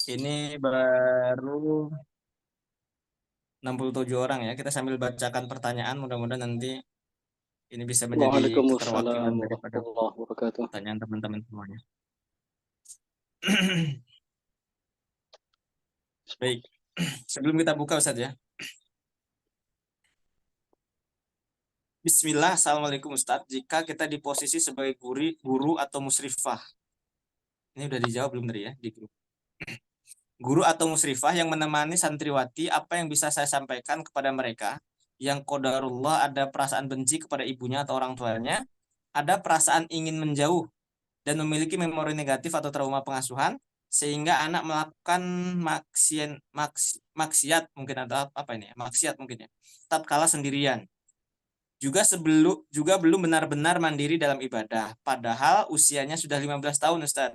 Ini baru 67 orang ya. Kita sambil bacakan pertanyaan, mudah-mudahan nanti ini bisa menjadi Waalaikumsalam keterwakilan daripada warahmatullahi wabarakatuh. pertanyaan teman-teman semuanya. Baik, sebelum kita buka Ustadz ya. Bismillah, Assalamualaikum Ustadz. Jika kita di posisi sebagai guru atau musrifah. Ini udah dijawab belum tadi ya di grup. Guru atau musrifah yang menemani santriwati, apa yang bisa saya sampaikan kepada mereka? Yang qadarullah ada perasaan benci kepada ibunya atau orang tuanya, ada perasaan ingin menjauh dan memiliki memori negatif atau trauma pengasuhan, sehingga anak melakukan maksiat mungkin atau apa ini ya, maksiat mungkin ya, tatkala sendirian. Juga belum benar-benar mandiri dalam ibadah, padahal usianya sudah 15 tahun Ustaz.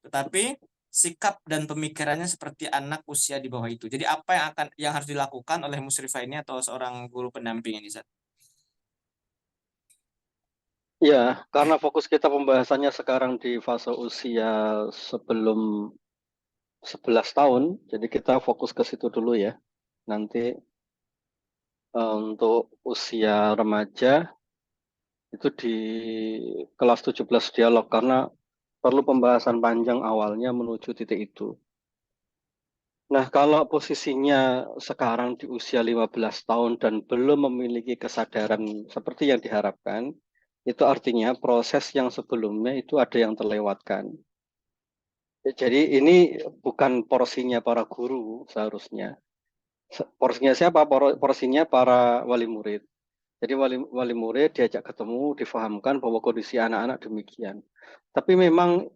Tetapi sikap dan pemikirannya seperti anak usia di bawah itu. Jadi apa yang harus dilakukan oleh musyrifah ini atau seorang guru pendamping ini Ustaz? Ya, karena fokus kita pembahasannya sekarang di fase usia sebelum 11 tahun, jadi kita fokus ke situ dulu ya. Nanti untuk usia remaja itu di kelas 17 dialog karena perlu pembahasan panjang awalnya menuju titik itu. Nah, kalau posisinya sekarang di usia 15 tahun dan belum memiliki kesadaran seperti yang diharapkan, itu artinya proses yang sebelumnya itu ada yang terlewatkan. Jadi ini bukan porsinya para guru seharusnya. Porsinya siapa? Porsinya para wali murid. Jadi wali murid diajak ketemu, difahamkan bahwa kondisi anak-anak demikian. Tapi memang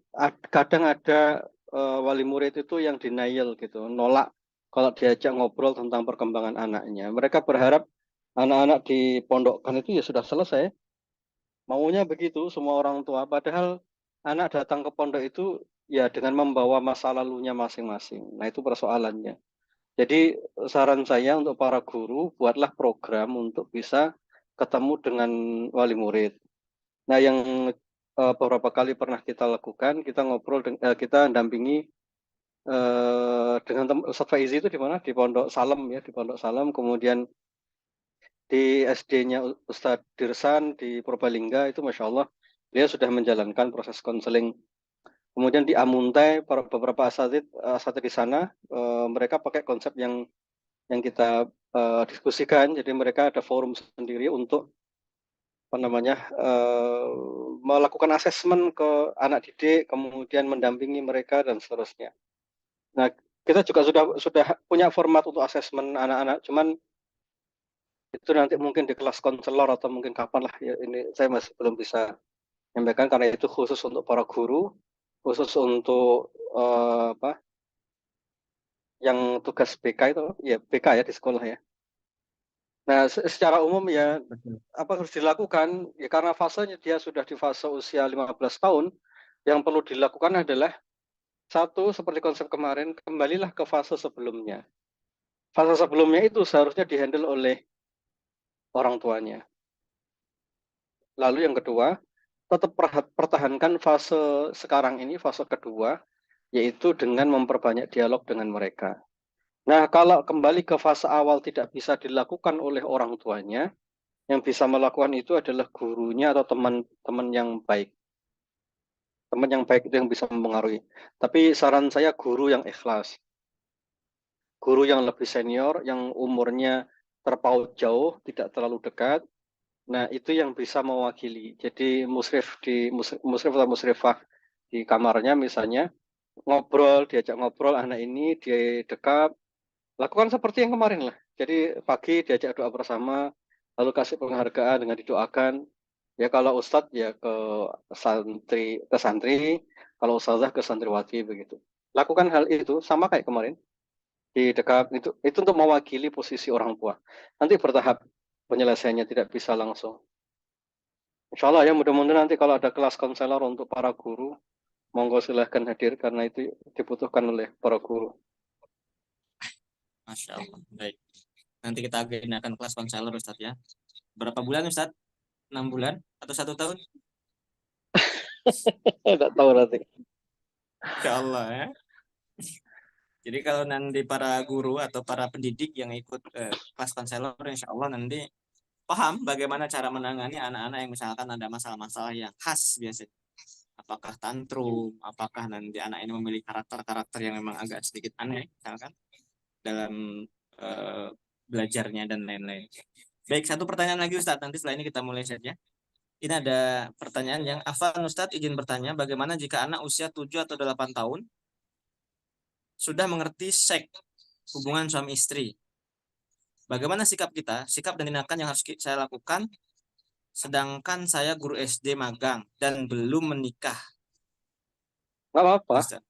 kadang ada wali murid itu yang denial gitu, nolak kalau diajak ngobrol tentang perkembangan anaknya. Mereka berharap anak-anak dipondokkan itu ya sudah selesai. Maunya begitu semua orang tua. Padahal anak datang ke pondok itu ya dengan membawa masa lalunya masing-masing. Nah itu persoalannya. Jadi saran saya untuk para guru, buatlah program untuk bisa ketemu dengan wali murid. Nah, yang beberapa kali pernah kita lakukan, kita ngobrol, kita dampingi dengan Ustadz Faizi itu di mana? Di Pondok Salem ya, di Pondok Salem. Kemudian di SD-nya Ustadz Dirsan di Purbalingga itu Masya Allah, dia sudah menjalankan proses konseling. Kemudian di Amuntai, beberapa asatid di sana, mereka pakai konsep yang kita diskusikan. Jadi mereka ada forum sendiri untuk apa namanya melakukan asesmen ke anak didik, kemudian mendampingi mereka dan seterusnya. Nah, kita juga sudah punya format untuk asesmen anak-anak, cuman itu nanti mungkin di kelas konselor atau mungkin kapan lah ya ini saya masih belum bisa menyampaikan karena itu khusus untuk para guru, khusus untuk apa yang tugas BK itu ya BK ya di sekolah ya. Nah, secara umum ya Betul. apa harus dilakukan? Ya karena fasenya dia sudah di fase usia 15 tahun, yang perlu dilakukan adalah satu, seperti konsep kemarin, kembalilah ke fase sebelumnya. Fase sebelumnya itu seharusnya dihandle oleh orang tuanya. Lalu yang kedua, tetap pertahankan fase sekarang ini, fase kedua, yaitu dengan memperbanyak dialog dengan mereka. Nah, kalau kembali ke fase awal tidak bisa dilakukan oleh orang tuanya, yang bisa melakukan itu adalah gurunya atau teman-teman yang baik. Teman yang baik itu yang bisa mempengaruhi. Tapi saran saya guru yang ikhlas. Guru yang lebih senior, yang umurnya terpaut jauh, tidak terlalu dekat. Nah, itu yang bisa mewakili. Jadi musrif atau musrifah di kamarnya misalnya ngobrol, diajak ngobrol anak ini dia dekat, lakukan seperti yang kemarin lah. Jadi pagi diajak doa bersama, lalu kasih penghargaan dengan didoakan. Ya kalau ustadz ya ke santri, kalau ustazah ke santriwati begitu. Lakukan hal itu sama kayak kemarin di dekat itu untuk mewakili posisi orang tua. Nanti bertahap penyelesaiannya tidak bisa langsung. Insya Allah ya mudah-mudahan nanti kalau ada kelas konselor untuk para guru, monggo silahkan hadir karena itu dibutuhkan oleh para guru. Masya Allah. Baik. Nanti kita agendakan kelas konselor Ustadz ya. Berapa bulan Ustadz? 6 bulan atau 1 tahun? Tidak tahu nanti. Insya Allah ya. Jadi kalau nanti para guru atau para pendidik yang ikut kelas konselor, insya Allah nanti paham bagaimana cara menangani anak-anak yang misalkan ada masalah-masalah yang khas biasanya. Apakah tantrum, apakah nanti anak ini memiliki karakter-karakter yang memang agak sedikit aneh, misalkan dalam eh, belajarnya dan lain-lain. Baik, satu pertanyaan lagi Ustadz, nanti setelah ini kita mulai saja. Ini ada pertanyaan yang Afan Ustadz izin bertanya, bagaimana jika anak usia 7 atau 8 tahun sudah mengerti seks hubungan suami istri? Bagaimana sikap kita, sikap dan tindakan yang harus saya lakukan sedangkan saya guru SD magang dan belum menikah? Nggak apa-apa, Ustaz.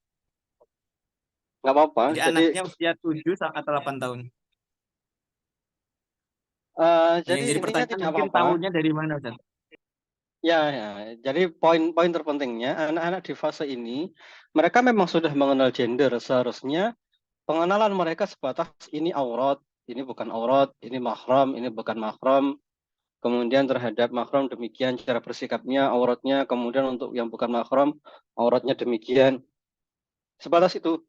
nggak apa-apa. Jadi Jadi, anaknya usia 7 atau 8 tahun. Yang jadi jadi intinya pertanyaan tidak mungkin apa-apa. tahunya dari mana Ustaz? Ya, ya. Jadi poin-poin terpentingnya anak-anak di fase ini mereka memang sudah mengenal gender. Seharusnya pengenalan mereka sebatas ini aurat, ini bukan aurat, ini mahram, ini bukan mahram. Kemudian terhadap mahram demikian cara bersikapnya, auratnya. Kemudian untuk yang bukan mahram, auratnya demikian. Sebatas itu.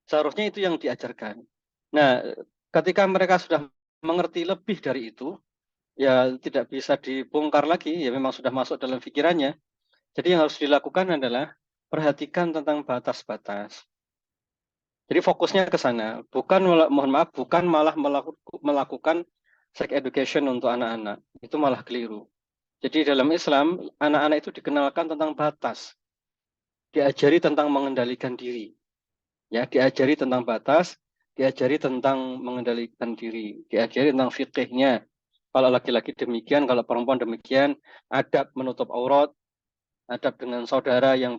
Seharusnya itu yang diajarkan. Nah, ketika mereka sudah mengerti lebih dari itu, ya tidak bisa dibongkar lagi, ya memang sudah masuk dalam pikirannya. Jadi yang harus dilakukan adalah perhatikan tentang batas-batas. Jadi fokusnya ke sana, bukan mohon maaf, bukan malah melakukan sex education untuk anak-anak. Itu malah keliru. Jadi dalam Islam, anak-anak itu dikenalkan tentang batas, diajari tentang mengendalikan diri. Ya, diajari tentang batas, diajari tentang mengendalikan diri, diajari tentang fikihnya. Kalau laki-laki demikian, kalau perempuan demikian, adab menutup aurat, adab dengan saudara yang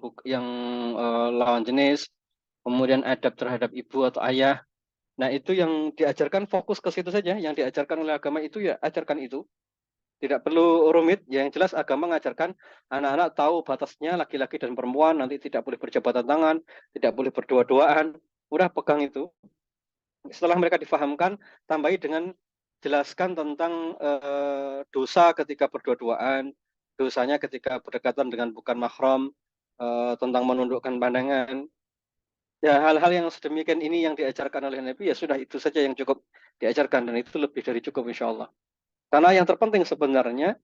lawan jenis, kemudian adab terhadap ibu atau ayah. Nah, itu yang diajarkan fokus ke situ saja, yang diajarkan oleh agama itu ya ajarkan itu. Tidak perlu rumit, yang jelas agama mengajarkan anak-anak tahu batasnya laki-laki dan perempuan, nanti tidak boleh berjabatan tangan, tidak boleh berdua-duaan. Udah pegang itu. Setelah mereka difahamkan, tambahi dengan jelaskan tentang dosa ketika berdua-duaan, dosanya ketika berdekatan dengan bukan mahram, tentang menundukkan pandangan. Ya, hal-hal yang sedemikian ini yang diajarkan oleh Nabi, ya sudah itu saja yang cukup diajarkan, dan itu lebih dari cukup insya Allah. Karena yang terpenting sebenarnya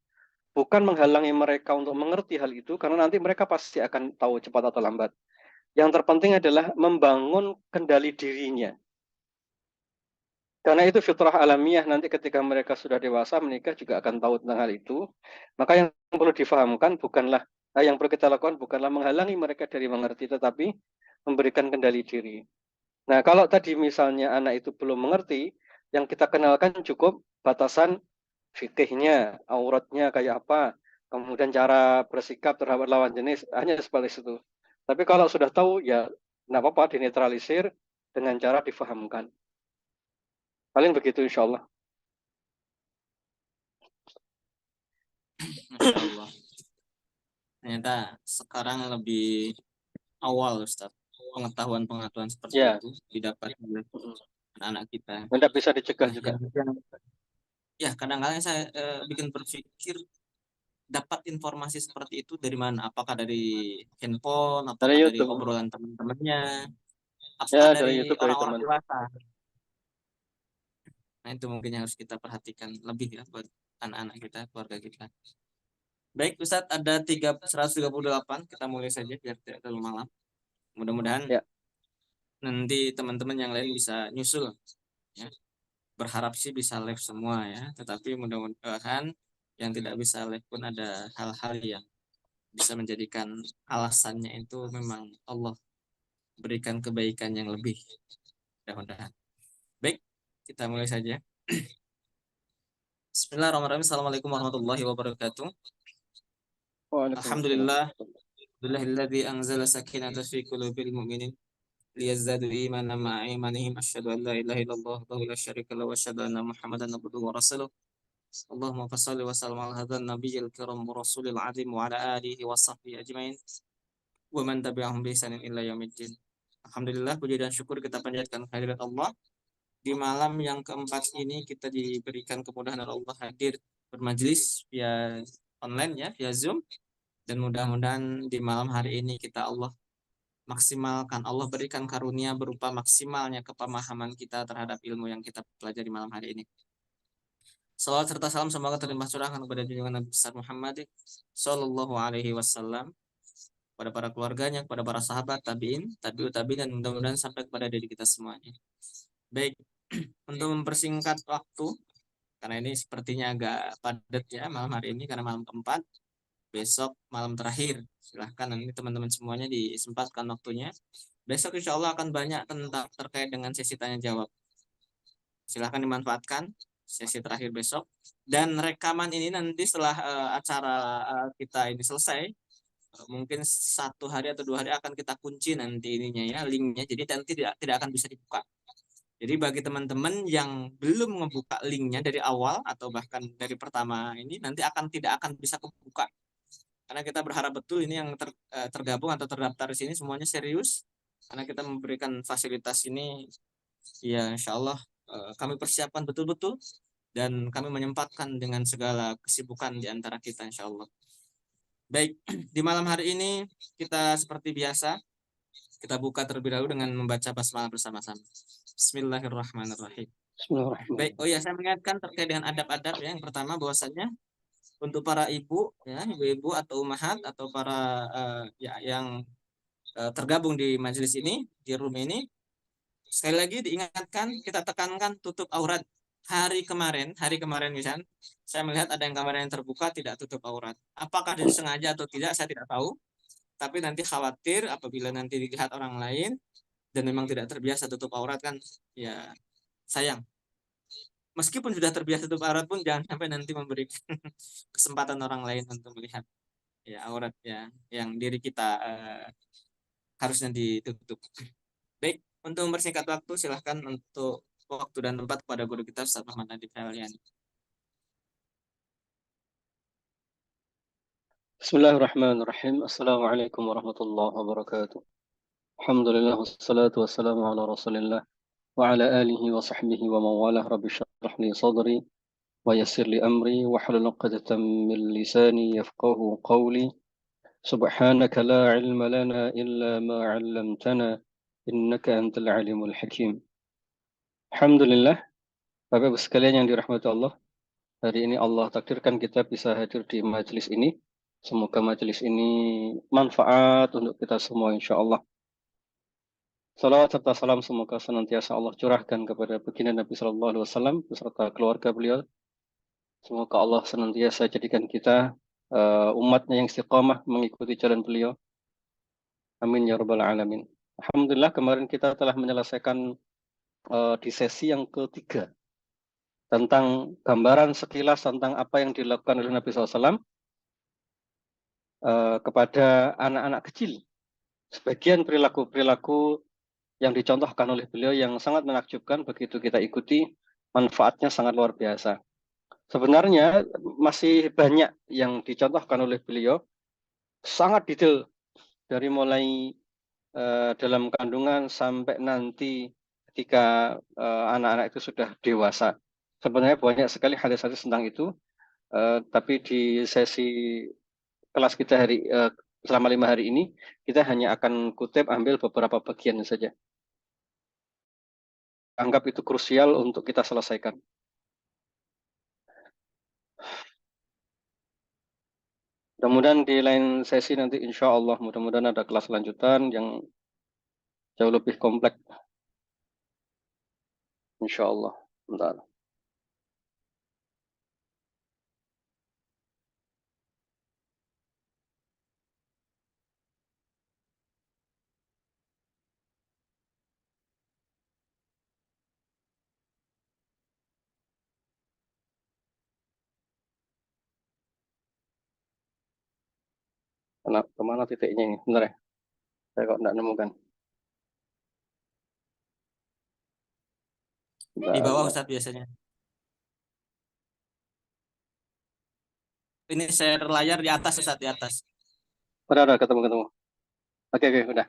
bukan menghalangi mereka untuk mengerti hal itu, karena nanti mereka pasti akan tahu cepat atau lambat. Yang terpenting adalah membangun kendali dirinya. Karena itu fitrah alamiah, nanti ketika mereka sudah dewasa menikah juga akan tahu tentang hal itu. Maka yang perlu difahamkan bukanlah, yang perlu kita lakukan bukanlah menghalangi mereka dari mengerti, tetapi memberikan kendali diri. Nah, kalau tadi misalnya anak itu belum mengerti, yang kita kenalkan cukup batasan fikihnya, auratnya kayak apa, kemudian cara bersikap terhadap lawan jenis, hanya seperti itu. Tapi kalau sudah tahu, ya tidak apa-apa, dinetralisir dengan cara difahamkan. Paling begitu insya Allah. Masya Allah. Ternyata sekarang lebih awal Ustaz. Pengetahuan-pengetahuan seperti Ya, itu didapat oleh anak-anak kita. tidak bisa dicegah Nah, juga. ya kadang-kadang saya bikin berpikir dapat informasi seperti itu dari mana? Apakah dari handphone, Dari apakah dari YouTube. obrolan teman-temannya, apakah Ya, dari dari YouTube, dari orang-orang teman. dewasa? Nah, itu mungkin yang harus kita perhatikan lebih ya buat anak-anak kita, keluarga kita. Baik, Ustadz, ada 138. Kita mulai saja biar tidak terlalu malam. Mudah-mudahan Ya, nanti teman-teman yang lain bisa nyusul. Ya. Berharap sih bisa live semua ya. Tetapi mudah-mudahan yang tidak bisa live pun ada hal-hal yang bisa menjadikan alasannya itu memang Allah berikan kebaikan yang lebih. Mudah-mudahan. Baik, kita mulai saja. Bismillahirrahmanirrahim. Assalamualaikum warahmatullahi wabarakatuh. waalaikumsalam. Alhamdulillah. Alhamdulillahilladzi anzala sakinata fi qulubil mu'minin liyazdadu imanan ma'a imanihim asyhadu an la ilaha illallah wa la syarika lahu wa asyhadu anna muhammadan abduhu wa rasuluh. Allahumma fashalli wa sallim ala hadzal nabiyil karam wa rasulil azim wa ala alihi wa sahbihi ajmain wa man tabi'ahum bi ihsanin ila yaumiddin. Alhamdulillah, puji dan syukur kita panjatkan kehadirat Allah. Di malam yang keempat ini kita diberikan kemudahan oleh Allah hadir bermajelis via online ya, via Zoom, dan mudah-mudahan di malam hari ini kita Allah maksimalkan. Allah berikan karunia berupa maksimalnya kepemahaman kita terhadap ilmu yang kita pelajari malam hari ini. Salawat serta salam semoga terlimpah curahkan kepada junjungan Nabi besar Muhammad Sallallahu Alaihi Wasallam, kepada para keluarganya, kepada para sahabat, tabiin, tabiut tabiin, dan mudah-mudahan sampai kepada diri kita semuanya. Baik, untuk mempersingkat waktu, karena ini sepertinya agak padat ya malam hari ini karena malam keempat, besok malam terakhir. Silahkan nanti teman-teman semuanya disempatkan waktunya. Besok insya Allah akan banyak tentang terkait dengan sesi tanya jawab. Silahkan dimanfaatkan sesi terakhir besok. Dan rekaman ini nanti setelah acara kita ini selesai, mungkin 1 hari atau 2 hari akan kita kunci nanti ininya ya, linknya. Jadi nanti tidak akan bisa dibuka. Jadi bagi teman-teman yang belum membuka linknya dari awal atau bahkan dari pertama ini, nanti tidak akan bisa kebuka. Karena kita berharap betul ini yang tergabung atau terdaftar di sini semuanya serius. Karena kita memberikan fasilitas ini, ya insya Allah kami persiapkan betul-betul dan kami menyempatkan dengan segala kesibukan di antara kita insya Allah. Baik, di malam hari ini kita seperti biasa, kita buka terlebih dahulu dengan membaca basmalah bersama-sama. Bismillahirrahmanirrahim. Baik, oh ya, saya mengingatkan terkait dengan adab-adab ya. Yang pertama bahwasanya untuk para ibu ya, ibu-ibu atau umahat atau para ya yang tergabung di majelis ini, di room ini, sekali lagi diingatkan, kita tekankan tutup aurat. Hari kemarin misalnya, saya melihat ada yang kamar yang terbuka tidak tutup aurat. Apakah disengaja atau tidak, saya tidak tahu. Tapi nanti khawatir apabila nanti dilihat orang lain dan memang tidak terbiasa tutup aurat kan, ya sayang. Meskipun sudah terbiasa tutup aurat pun jangan sampai nanti memberikan kesempatan orang lain untuk melihat ya aurat ya yang diri kita harusnya ditutup. Baik, untuk mempersingkat waktu silahkan untuk waktu dan tempat kepada guru kita Ustaz Muhammad Nadif Hayaliani. Bismillahirrahmanirrahim. Assalamualaikum warahmatullahi wabarakatuh. Alhamdulillah wassalatu wassalamu ala Rasulillah wa ala alihi wa sahbihi wa mawalah. Rabbi shrah li sadri wa yassir li amri wa hlul 'uqdatam min lisani yafqahu qawli. Subhanaka la ilma lana illa ma 'allamtana innaka antal alimul hakim. Alhamdulillah, Bapak Ibu sekalian yang dirahmati Allah, hari ini Allah takdirkan kita bisa hadir di majelis ini. Semoga majelis ini manfaat untuk kita semua insya Allah. Salawat serta salam semoga senantiasa Allah curahkan kepada baginda Nabi Sallallahu Alaihi Wasallam beserta keluarga beliau. Semoga Allah senantiasa jadikan kita umatnya yang istiqamah mengikuti jalan beliau. Amin ya rabbal alamin. Alhamdulillah kemarin kita telah menyelesaikan di sesi yang ketiga tentang gambaran sekilas tentang apa yang dilakukan oleh Nabi SAW kepada anak-anak kecil. Sebagian perilaku-perilaku yang dicontohkan oleh beliau yang sangat menakjubkan, begitu kita ikuti, manfaatnya sangat luar biasa. Sebenarnya masih banyak yang dicontohkan oleh beliau, sangat detail, dari mulai dalam kandungan sampai nanti ketika anak-anak itu sudah dewasa. Sebenarnya banyak sekali hadis-hadis tentang itu, tapi di sesi kelas kita selama 5 hari ini, kita hanya akan kutip ambil beberapa bagian saja. Anggap itu krusial untuk kita selesaikan. Mudah-mudahan di lain sesi nanti insya Allah, mudah-mudahan ada kelas lanjutan yang jauh lebih kompleks. Insya Allah. Bentar. Kemana titiknya ini? Bentar ya. Saya kok tidak nemukan. Di bawah Bentar. Ustadz biasanya. Ini share layar di atas Ustadz, di atas. Udah, ketemu. Oke, udah.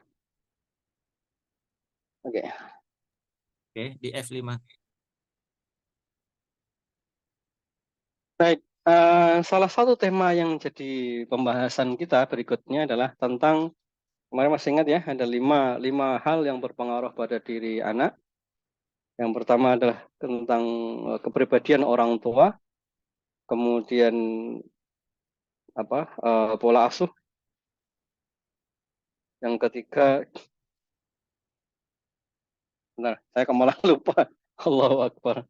Oke. Oke, di F5. Baik, salah satu tema yang jadi pembahasan kita berikutnya adalah tentang Kemarin masih ingat ya, ada lima hal yang berpengaruh pada diri anak. Yang pertama adalah tentang kepribadian orang tua, kemudian pola asuh. Yang ketiga, nah saya malah lupa. Allahu Akbar.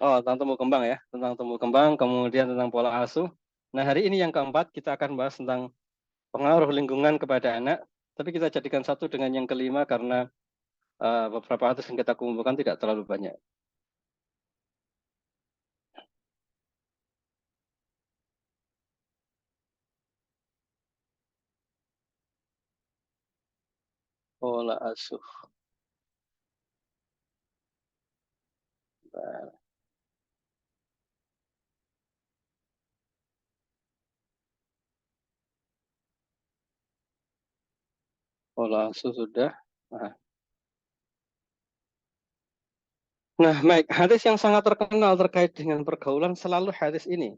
Oh, tentang tumbuh kembang ya, tentang tumbuh kembang, kemudian tentang pola asuh. Nah, hari ini yang keempat kita akan bahas tentang pengaruh lingkungan kepada anak. Tapi kita jadikan satu dengan yang kelima karena beberapa hadis yang kita kumpulkan tidak terlalu banyak. Pola asuh. Nah, pola asuh sudah. Nah, baik. Hadis yang sangat terkenal terkait dengan pergaulan selalu hadis ini.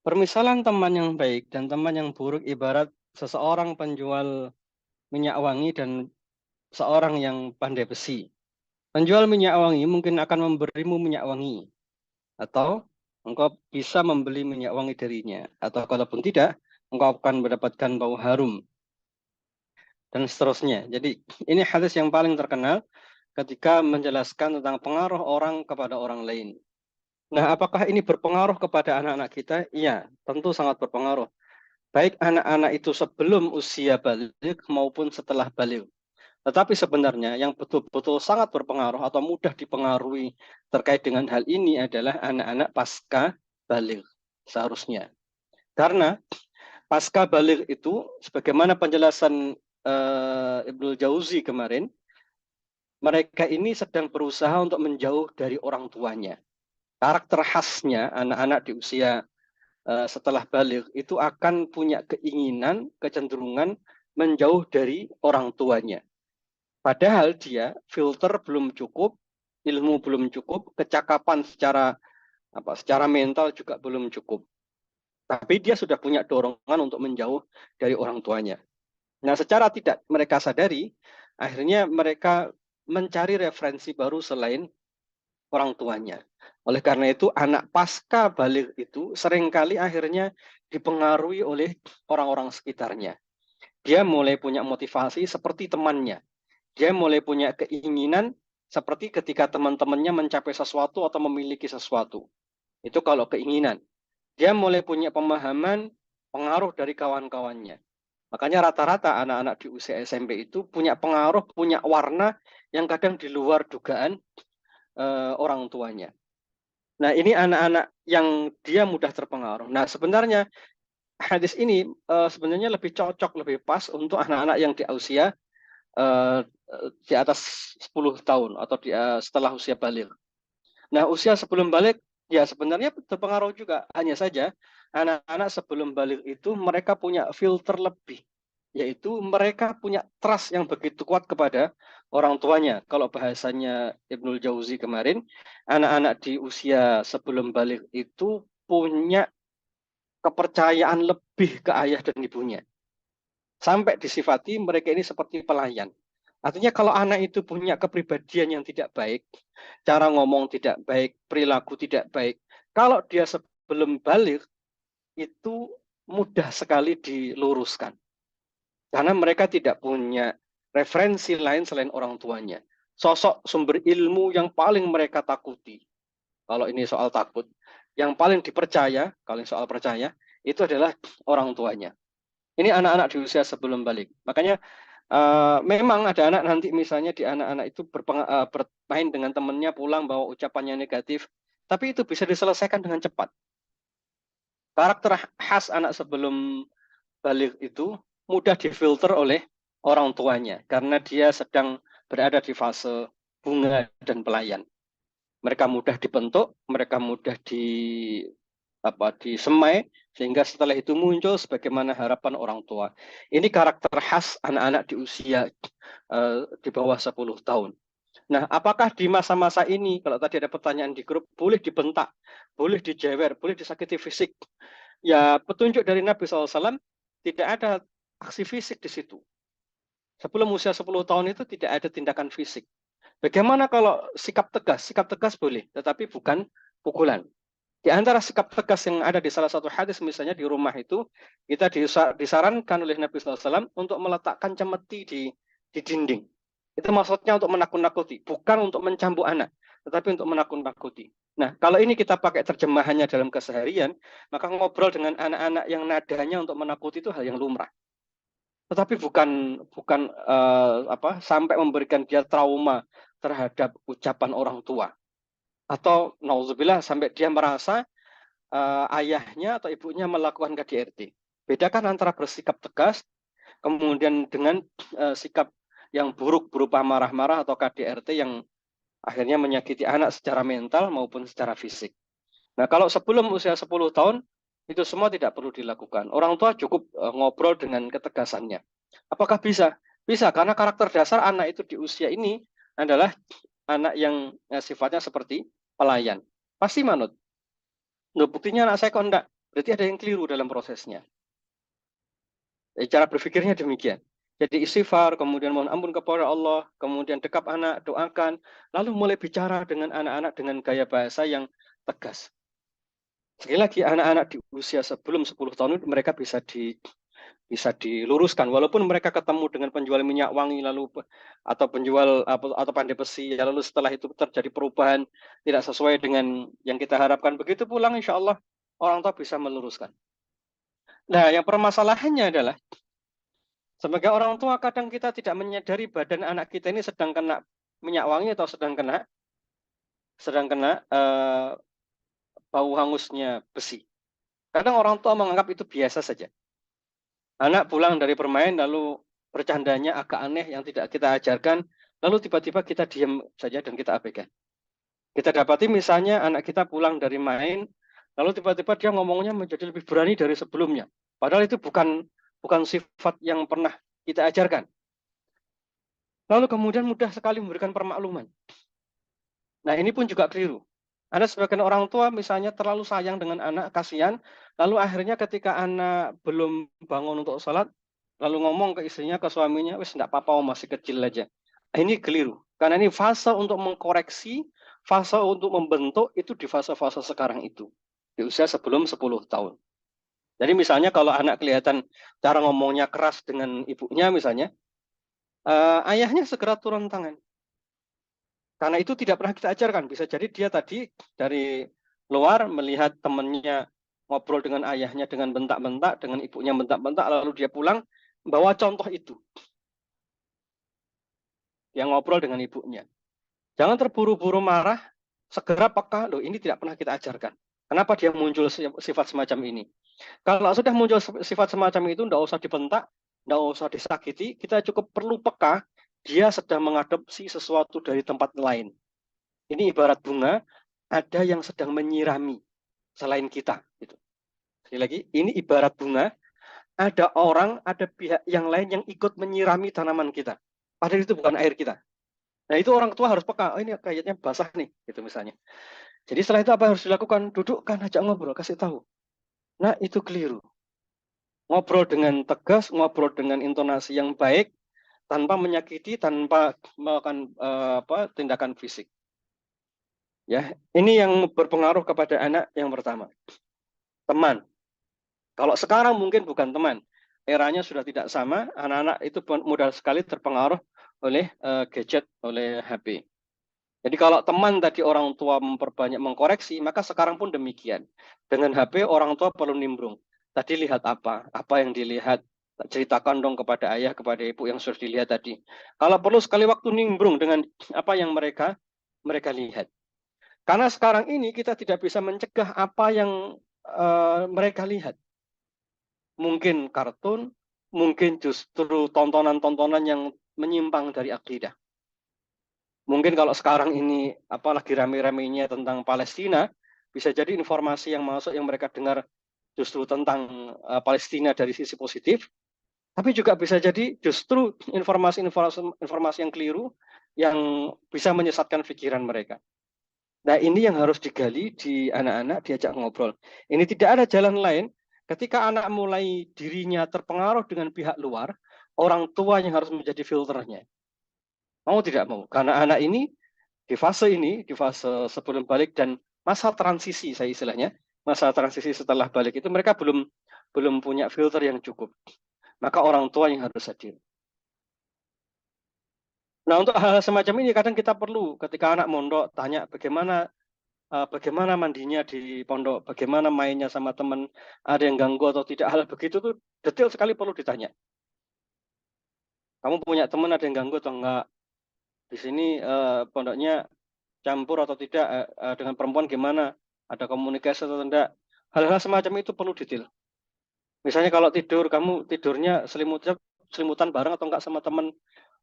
Permisalan teman yang baik dan teman yang buruk ibarat seseorang penjual minyak wangi dan seorang yang pandai besi. Penjual minyak wangi mungkin akan memberimu minyak wangi, atau engkau bisa membeli minyak wangi darinya, atau kalaupun tidak, engkau akan mendapatkan bau harum, dan seterusnya. Jadi ini hadis yang paling terkenal ketika menjelaskan tentang pengaruh orang kepada orang lain. Nah, apakah ini berpengaruh kepada anak-anak kita? Iya, tentu sangat berpengaruh. Baik anak-anak itu sebelum usia balik maupun setelah balik. Tetapi sebenarnya yang betul-betul sangat berpengaruh atau mudah dipengaruhi terkait dengan hal ini adalah anak-anak pasca balik seharusnya. Karena pasca balik itu, sebagaimana penjelasan Ibnu Jauzi kemarin, mereka ini sedang berusaha untuk menjauh dari orang tuanya. Karakter khasnya anak-anak di usia setelah balik itu akan punya keinginan, kecenderungan menjauh dari orang tuanya. Padahal dia filter belum cukup, ilmu belum cukup, kecakapan secara mental juga belum cukup. Tapi dia sudah punya dorongan untuk menjauh dari orang tuanya. Nah, secara tidak mereka sadari, akhirnya mereka mencari referensi baru selain orang tuanya. Oleh karena itu, anak pasca balik itu seringkali akhirnya dipengaruhi oleh orang-orang sekitarnya. Dia mulai punya motivasi seperti temannya. Dia mulai punya keinginan seperti ketika teman-temannya mencapai sesuatu atau memiliki sesuatu. Itu kalau keinginan. Dia mulai punya pemahaman pengaruh dari kawan-kawannya. Makanya rata-rata anak-anak di usia SMP itu punya pengaruh, punya warna yang kadang di luar dugaan orang tuanya. Nah, ini anak-anak yang dia mudah terpengaruh. Nah, sebenarnya hadis ini sebenarnya lebih cocok, lebih pas untuk anak-anak yang di usia di atas 10 tahun atau setelah usia balik. Nah, usia sebelum balik ya sebenarnya terpengaruh juga. Hanya saja anak-anak sebelum balik itu mereka punya filter lebih, yaitu mereka punya trust yang begitu kuat kepada orang tuanya. Kalau bahasanya Ibnul Jauzi kemarin, anak-anak di usia sebelum balik itu punya kepercayaan lebih ke ayah dan ibunya. Sampai disifati mereka ini seperti pelayan. Artinya kalau anak itu punya kepribadian yang tidak baik, cara ngomong tidak baik, perilaku tidak baik, kalau dia sebelum balik itu mudah sekali diluruskan. Karena mereka tidak punya referensi lain selain orang tuanya. Sosok sumber ilmu yang paling mereka takuti, kalau ini soal takut, yang paling dipercaya, kalau ini soal percaya, itu adalah orang tuanya. Ini anak-anak di usia sebelum balik. Makanya memang ada anak nanti misalnya di anak-anak itu bermain dengan temannya pulang bawa ucapannya negatif, tapi itu bisa diselesaikan dengan cepat. Karakter khas anak sebelum balik itu mudah difilter oleh orang tuanya karena dia sedang berada di fase bunga dan pelayan. Mereka mudah dibentuk, mereka mudah disemai sehingga setelah itu muncul sebagaimana harapan orang tua. Ini karakter khas anak-anak di usia di bawah 10 tahun. Nah, apakah di masa-masa ini, kalau tadi ada pertanyaan di grup, boleh dibentak, boleh dijewer, boleh disakiti fisik? Ya, petunjuk dari Nabi SAW tidak ada aksi fisik di situ. Sebelum usia 10 tahun itu tidak ada tindakan fisik. Bagaimana kalau sikap tegas? Sikap tegas boleh, tetapi bukan pukulan. Di antara sikap tegas yang ada di salah satu hadis, misalnya di rumah itu, kita disarankan oleh Nabi SAW untuk meletakkan cemeti di dinding. Itu maksudnya untuk menakut-nakuti, bukan untuk mencambuk anak, tetapi untuk menakut-nakuti. Nah, kalau ini kita pakai terjemahannya dalam keseharian, maka ngobrol dengan anak-anak yang nadanya untuk menakuti itu hal yang lumrah. Tetapi bukan sampai memberikan dia trauma terhadap ucapan orang tua, atau nauzubillah sampai dia merasa ayahnya atau ibunya melakukan KDRT. Bedakan antara bersikap tegas kemudian dengan sikap yang buruk berupa marah-marah atau KDRT yang akhirnya menyakiti anak secara mental maupun secara fisik. Nah, kalau sebelum usia 10 tahun itu semua tidak perlu dilakukan. Orang tua cukup ngobrol dengan ketegasannya. Apakah bisa? Bisa, karena karakter dasar anak itu di usia ini adalah anak yang sifatnya seperti pelayan. Pasti manut. Loh, buktinya anak saya kok enggak? Berarti ada yang keliru dalam prosesnya. Cara berpikirnya demikian. Jadi istighfar, kemudian mohon ampun kepada Allah, kemudian dekap anak, doakan, lalu mulai bicara dengan anak-anak dengan gaya bahasa yang tegas. Sekali lagi, anak-anak di usia sebelum 10 tahun itu mereka bisa diluruskan, walaupun mereka ketemu dengan penjual minyak wangi lalu atau penjual atau pandai besi, lalu setelah itu terjadi perubahan tidak sesuai dengan yang kita harapkan, begitu pulang insya Allah orang tua bisa meluruskan. Nah, yang permasalahannya adalah sebagai orang tua kadang kita tidak menyadari badan anak kita ini sedang kena minyak wangi atau sedang kena bau hangusnya besi. Kadang orang tua menganggap itu biasa saja. Anak pulang dari bermain lalu bercandanya agak aneh yang tidak kita ajarkan, lalu tiba-tiba kita diam saja dan kita abaikan. Kita dapati misalnya anak kita pulang dari main, lalu tiba-tiba dia ngomongnya menjadi lebih berani dari sebelumnya. Padahal itu bukan sifat yang pernah kita ajarkan. Lalu kemudian mudah sekali memberikan permakluman. Nah, ini pun juga keliru. Ada sebagian orang tua misalnya terlalu sayang dengan anak, kasihan, lalu akhirnya ketika anak belum bangun untuk sholat, lalu ngomong ke istrinya, ke suaminya, wis enggak apa-apa, masih kecil aja. Ini keliru. Karena ini fase untuk mengkoreksi, fase untuk membentuk itu di fase-fase sekarang itu. Di usia sebelum 10 tahun. Jadi misalnya kalau anak kelihatan cara ngomongnya keras dengan ibunya misalnya, ayahnya segera turun tangan. Karena itu tidak pernah kita ajarkan. Bisa jadi dia tadi dari luar melihat temannya ngobrol dengan ayahnya dengan bentak-bentak, dengan ibunya bentak-bentak, lalu dia pulang bawa contoh itu. Yang ngobrol dengan ibunya. Jangan terburu-buru marah, segera peka, loh ini tidak pernah kita ajarkan. Kenapa dia muncul sifat semacam ini? Kalau sudah muncul sifat semacam itu, tidak usah dibentak, tidak usah disakiti, kita cukup perlu peka, dia sedang mengadopsi sesuatu dari tempat lain. Ini ibarat bunga, ada yang sedang menyirami selain kita. Gitu. Sekali lagi, ini ibarat bunga, ada orang, ada pihak yang lain yang ikut menyirami tanaman kita. Padahal itu bukan air kita. Nah, itu orang tua harus peka, oh ini kayaknya basah nih, gitu misalnya. Jadi setelah itu apa yang harus dilakukan? Dudukkan, ajak ngobrol, kasih tahu. Nah, itu keliru. Ngobrol dengan tegas, ngobrol dengan intonasi yang baik, tanpa menyakiti, tanpa melakukan tindakan fisik. Ya, ini yang berpengaruh kepada anak yang pertama. Teman. Kalau sekarang mungkin bukan teman. Eranya sudah tidak sama, anak-anak itu mudah sekali terpengaruh oleh gadget, oleh HP. Jadi kalau teman tadi orang tua memperbanyak mengkoreksi, maka sekarang pun demikian. Dengan HP orang tua perlu nimbrung. Tadi lihat apa? Apa yang dilihat? Ceritakan dong kepada ayah, kepada ibu yang sudah dilihat tadi. Kalau perlu sekali waktu nimbrung dengan apa yang mereka lihat. Karena sekarang ini kita tidak bisa mencegah apa yang mereka lihat. Mungkin kartun, mungkin justru tontonan-tontonan yang menyimpang dari akidah. Mungkin kalau sekarang ini apalagi rame-ramenya tentang Palestina, bisa jadi informasi yang masuk yang mereka dengar justru tentang Palestina dari sisi positif, tapi juga bisa jadi justru informasi yang keliru yang bisa menyesatkan pikiran mereka. Nah, ini yang harus digali di anak-anak, diajak ngobrol. Ini tidak ada jalan lain. Ketika anak mulai dirinya terpengaruh dengan pihak luar, orang tua yang harus menjadi filternya. Mau tidak mau. Karena anak ini, di fase sebelum balik dan masa transisi, saya istilahnya, masa transisi setelah balik itu mereka belum punya filter yang cukup. Maka orang tua yang harus hadir. Nah, untuk hal semacam ini kadang kita perlu ketika anak mondok tanya bagaimana mandinya di pondok, bagaimana mainnya sama teman, ada yang ganggu atau tidak, hal begitu tuh detail sekali perlu ditanya. Kamu punya teman ada yang ganggu atau enggak? Di sini pondoknya campur atau tidak dengan perempuan gimana? Ada komunikasi atau tidak? Hal-hal semacam itu perlu detail. Misalnya kalau tidur, kamu tidurnya selimutan bareng atau enggak sama teman?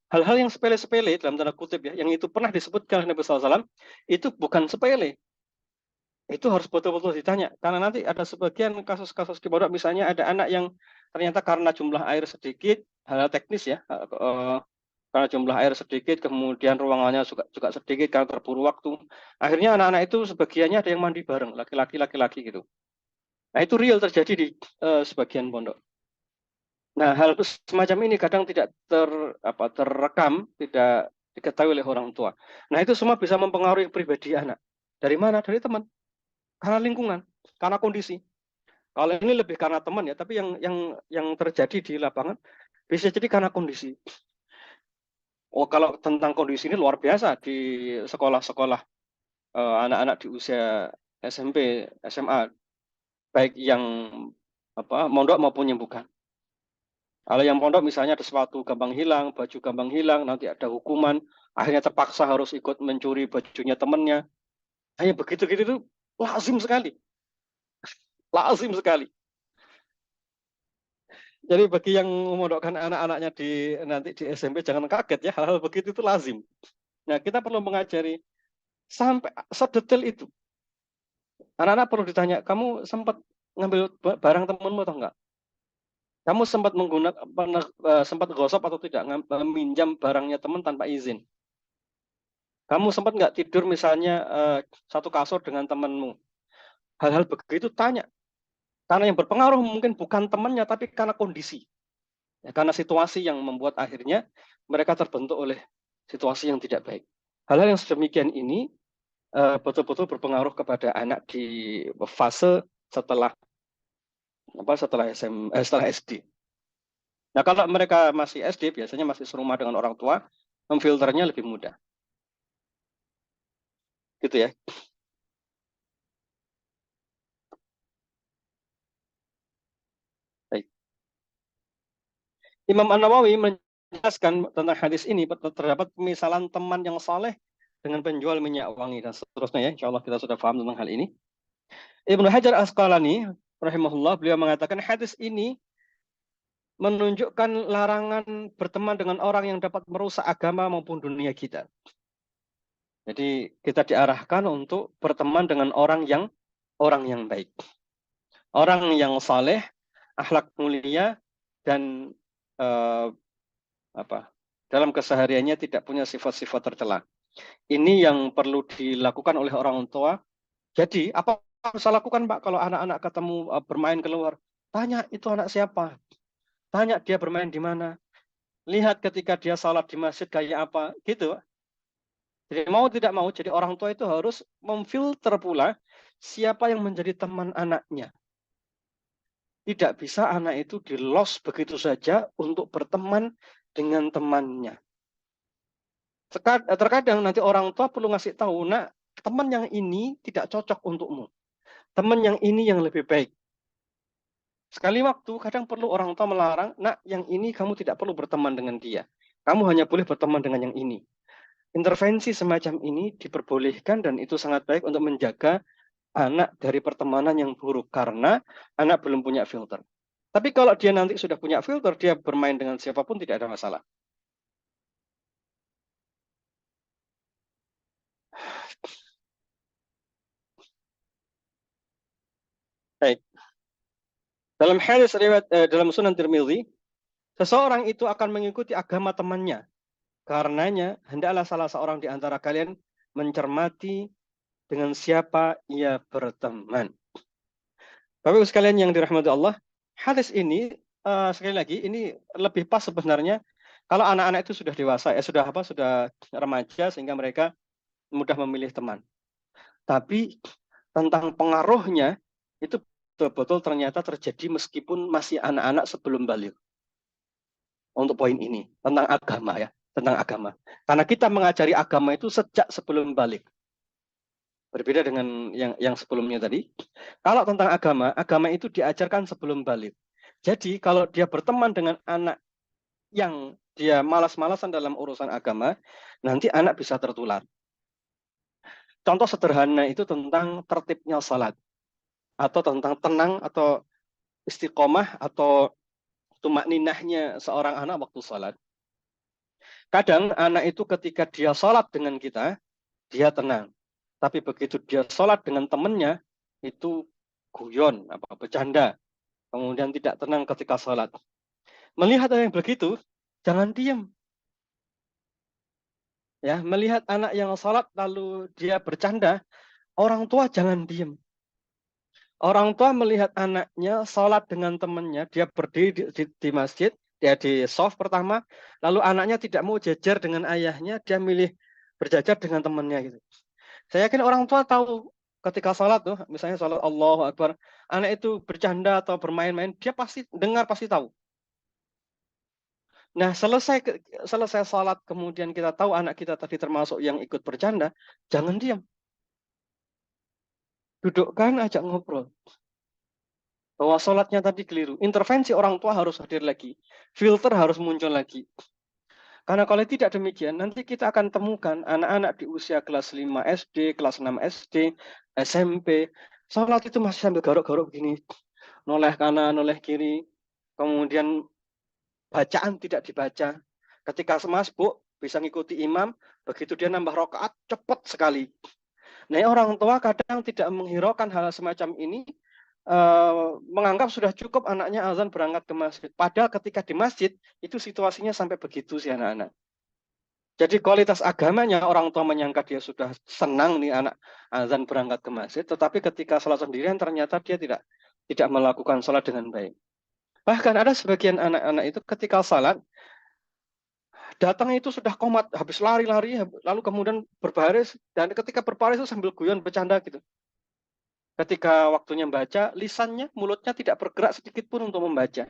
Hal-hal yang sepele-sepele dalam tanda kutip ya, yang itu pernah disebutkan oleh Nabi SAW, itu bukan sepele. Itu harus betul-betul ditanya. Karena nanti ada sebagian kasus-kasus di pondok, misalnya ada anak yang ternyata karena jumlah air sedikit, hal-hal teknis ya, karena jumlah air sedikit, kemudian ruangannya juga sedikit karena terburu waktu. Akhirnya anak-anak itu sebagiannya ada yang mandi bareng, laki-laki gitu. Nah itu real terjadi di sebagian pondok. Nah hal semacam ini kadang tidak terrekam, tidak diketahui oleh orang tua. Nah itu semua bisa mempengaruhi pribadi anak. Dari mana? Dari teman. Karena lingkungan, karena kondisi. Kalau ini lebih karena teman ya, tapi yang terjadi di lapangan bisa jadi karena kondisi. Oh, kalau tentang kondisi ini luar biasa di sekolah-sekolah anak-anak di usia SMP, SMA, baik yang mondok maupun yang bukan. Kalau yang pondok misalnya ada sesuatu gampang hilang, baju gampang hilang, nanti ada hukuman, akhirnya terpaksa harus ikut mencuri bajunya temannya. Hanya begitu-gitu itu lazim sekali, lazim sekali. Jadi bagi yang memondokkan anak-anaknya nanti di SMP jangan kaget ya, hal-hal begitu itu lazim. Nah, kita perlu mengajari sampai sedetail itu. Anak-anak perlu ditanya, kamu sempat ngambil barang temanmu atau enggak? Kamu sempat gosok atau tidak minjam barangnya teman tanpa izin? Kamu sempat nggak tidur misalnya satu kasur dengan temanmu? Hal-hal begitu tanya. Karena yang berpengaruh mungkin bukan temannya, tapi karena kondisi. Ya, karena situasi yang membuat akhirnya mereka terbentuk oleh situasi yang tidak baik. Hal-hal yang sedemikian ini betul-betul berpengaruh kepada anak di fase setelah setelah SD. Nah, kalau mereka masih SD biasanya masih serumah dengan orang tua, memfilternya lebih mudah. Gitu ya. Baik. Imam An-Nawawi menjelaskan tentang hadis ini terdapat misalan teman yang saleh dengan penjual minyak wangi dan seterusnya ya. Insya Allah kita sudah paham tentang hal ini. Ibnu Hajar Asqalani rahimahullah beliau mengatakan hadis ini menunjukkan larangan berteman dengan orang yang dapat merusak agama maupun dunia kita. Jadi kita diarahkan untuk berteman dengan orang yang baik, orang yang saleh, akhlak mulia dan eh, dalam kesehariannya tidak punya sifat-sifat tercela. Ini yang perlu dilakukan oleh orang tua. Jadi apa yang bisa lakukan Pak kalau anak-anak ketemu bermain keluar? Tanya itu anak siapa? Tanya dia bermain di mana? Lihat ketika dia salat di masjid kayak apa? Gitu. Jadi mau tidak mau, jadi orang tua itu harus memfilter pula siapa yang menjadi teman anaknya. Tidak bisa anak itu di-loss begitu saja untuk berteman dengan temannya. Terkadang nanti orang tua perlu ngasih tahu, nak, teman yang ini tidak cocok untukmu. Teman yang ini yang lebih baik. Sekali waktu, kadang perlu orang tua melarang, nak, yang ini kamu tidak perlu berteman dengan dia. Kamu hanya boleh berteman dengan yang ini. Intervensi semacam ini diperbolehkan dan itu sangat baik untuk menjaga anak dari pertemanan yang buruk karena anak belum punya filter. Tapi kalau dia nanti sudah punya filter, dia bermain dengan siapapun tidak ada masalah. Baik. Dalam dalam Sunan Tirmidzi, seseorang itu akan mengikuti agama temannya Karenanya, hendaklah salah seorang di antara kalian mencermati dengan siapa ia berteman. Bapak Ibu sekalian yang dirahmati Allah, hadis ini sekali lagi ini lebih pas sebenarnya kalau anak-anak itu sudah dewasa, sudah remaja sehingga mereka mudah memilih teman. Tapi tentang pengaruhnya itu betul-betul ternyata terjadi meskipun masih anak-anak sebelum balik. Untuk poin ini tentang agama ya, tentang agama. Karena kita mengajari agama itu sejak sebelum balik. Berbeda dengan yang sebelumnya tadi. Kalau tentang agama, agama itu diajarkan sebelum balik. Jadi kalau dia berteman dengan anak yang dia malas-malasan dalam urusan agama, nanti anak bisa tertular. Contoh sederhana itu tentang tertibnya salat, atau tentang tenang atau istiqomah atau tumak ninahnya seorang anak waktu salat. Kadang anak itu ketika dia sholat dengan kita, dia tenang. Tapi begitu dia sholat dengan temannya, itu guyon, bercanda. Kemudian tidak tenang ketika sholat. Melihat ada yang begitu, jangan diam. Ya, melihat anak yang sholat lalu dia bercanda, orang tua jangan diam. Orang tua melihat anaknya sholat dengan temannya, dia berdiri di masjid, dia di soft pertama, lalu anaknya tidak mau jejer dengan ayahnya, dia milih berjajar dengan temannya gitu. Saya yakin orang tua tahu ketika sholat tuh, misalnya sholat Allahu Akbar, anak itu bercanda atau bermain-main, dia pasti dengar, pasti tahu. Nah, selesai sholat, kemudian kita tahu anak kita tadi termasuk yang ikut bercanda, jangan diam. Dudukkan, ajak ngobrol. Bahwa sholatnya tadi keliru. Intervensi orang tua harus hadir lagi. Filter harus muncul lagi. Karena kalau tidak demikian, nanti kita akan temukan anak-anak di usia kelas 5 SD, kelas 6 SD, SMP, sholat itu masih sambil garuk-garuk begini. Noleh kanan, noleh kiri. Kemudian bacaan tidak dibaca. Ketika semasbuk, bisa ngikuti imam, begitu dia nambah rokaat, cepat sekali. Nah, orang tua kadang tidak menghiraukan hal semacam ini, menganggap sudah cukup anaknya azan berangkat ke masjid. Padahal ketika di masjid, itu situasinya sampai begitu sih anak-anak. Jadi kualitas agamanya orang tua menyangka dia sudah senang nih anak azan berangkat ke masjid, tetapi ketika sholat sendirian ternyata dia tidak melakukan sholat dengan baik. Bahkan ada sebagian anak-anak itu ketika sholat datang itu sudah komat, habis lari-lari, lalu kemudian berbaris, dan ketika berbaris itu sambil guyon bercanda gitu. Ketika waktunya membaca, lisannya, mulutnya tidak bergerak sedikit pun untuk membaca.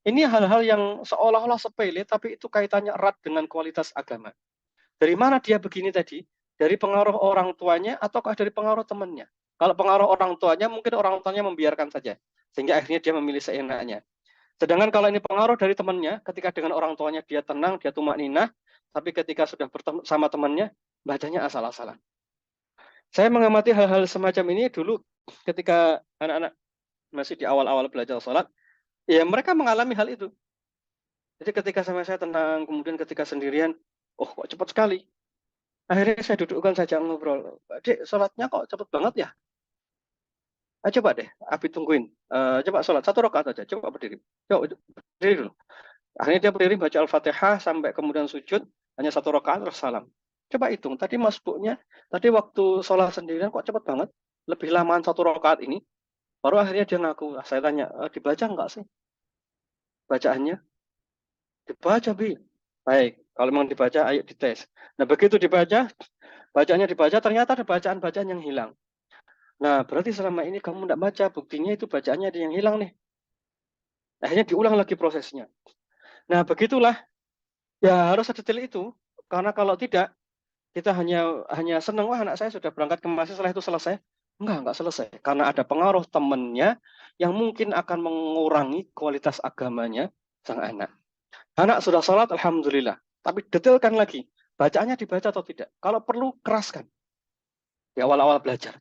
Ini hal-hal yang seolah-olah sepele, tapi itu kaitannya erat dengan kualitas agama. Dari mana dia begini tadi? Dari pengaruh orang tuanya ataukah dari pengaruh temannya? Kalau pengaruh orang tuanya, mungkin orang tuanya membiarkan saja. Sehingga akhirnya dia memilih seenaknya. Sedangkan kalau ini pengaruh dari temannya, ketika dengan orang tuanya dia tenang, dia tumak ninah, tapi ketika sudah bertemu sama temannya, bacanya asal-asalan. Saya mengamati hal-hal semacam ini dulu ketika anak-anak masih di awal-awal belajar sholat, ya mereka mengalami hal itu. Jadi ketika sama saya tenang, kemudian ketika sendirian, oh kok cepat sekali. Akhirnya saya dudukkan saja ngobrol. Dek, sholatnya kok cepat banget ya? Coba deh, Abi tungguin. Coba sholat, 1 rakaat aja, coba berdiri. Coba berdiri dulu. Akhirnya dia berdiri baca Al-Fatihah sampai kemudian sujud, hanya 1 rakaat terus salam. Coba hitung, tadi masbuknya, tadi waktu sholat sendirian kok cepat banget? Lebih lamaan 1 rakaat ini. Baru akhirnya dia ngaku, saya tanya, dibaca enggak sih bacaannya? Dibaca, Bi. Baik, kalau memang dibaca, ayo dites. Nah, begitu dibaca, bacaannya dibaca, ternyata ada bacaan-bacaan yang hilang. Nah, berarti selama ini kamu tidak baca, buktinya itu bacaannya ada yang hilang nih. Akhirnya diulang lagi prosesnya. Nah, begitulah, ya harus sedetail itu. Karena kalau tidak, kita hanya senang, wah anak saya sudah berangkat ke masjid, setelah itu selesai. Enggak selesai. Karena ada pengaruh temannya yang mungkin akan mengurangi kualitas agamanya sang anak. Anak sudah sholat, alhamdulillah. Tapi detailkan lagi, bacaannya dibaca atau tidak. Kalau perlu, keraskan di awal-awal belajar.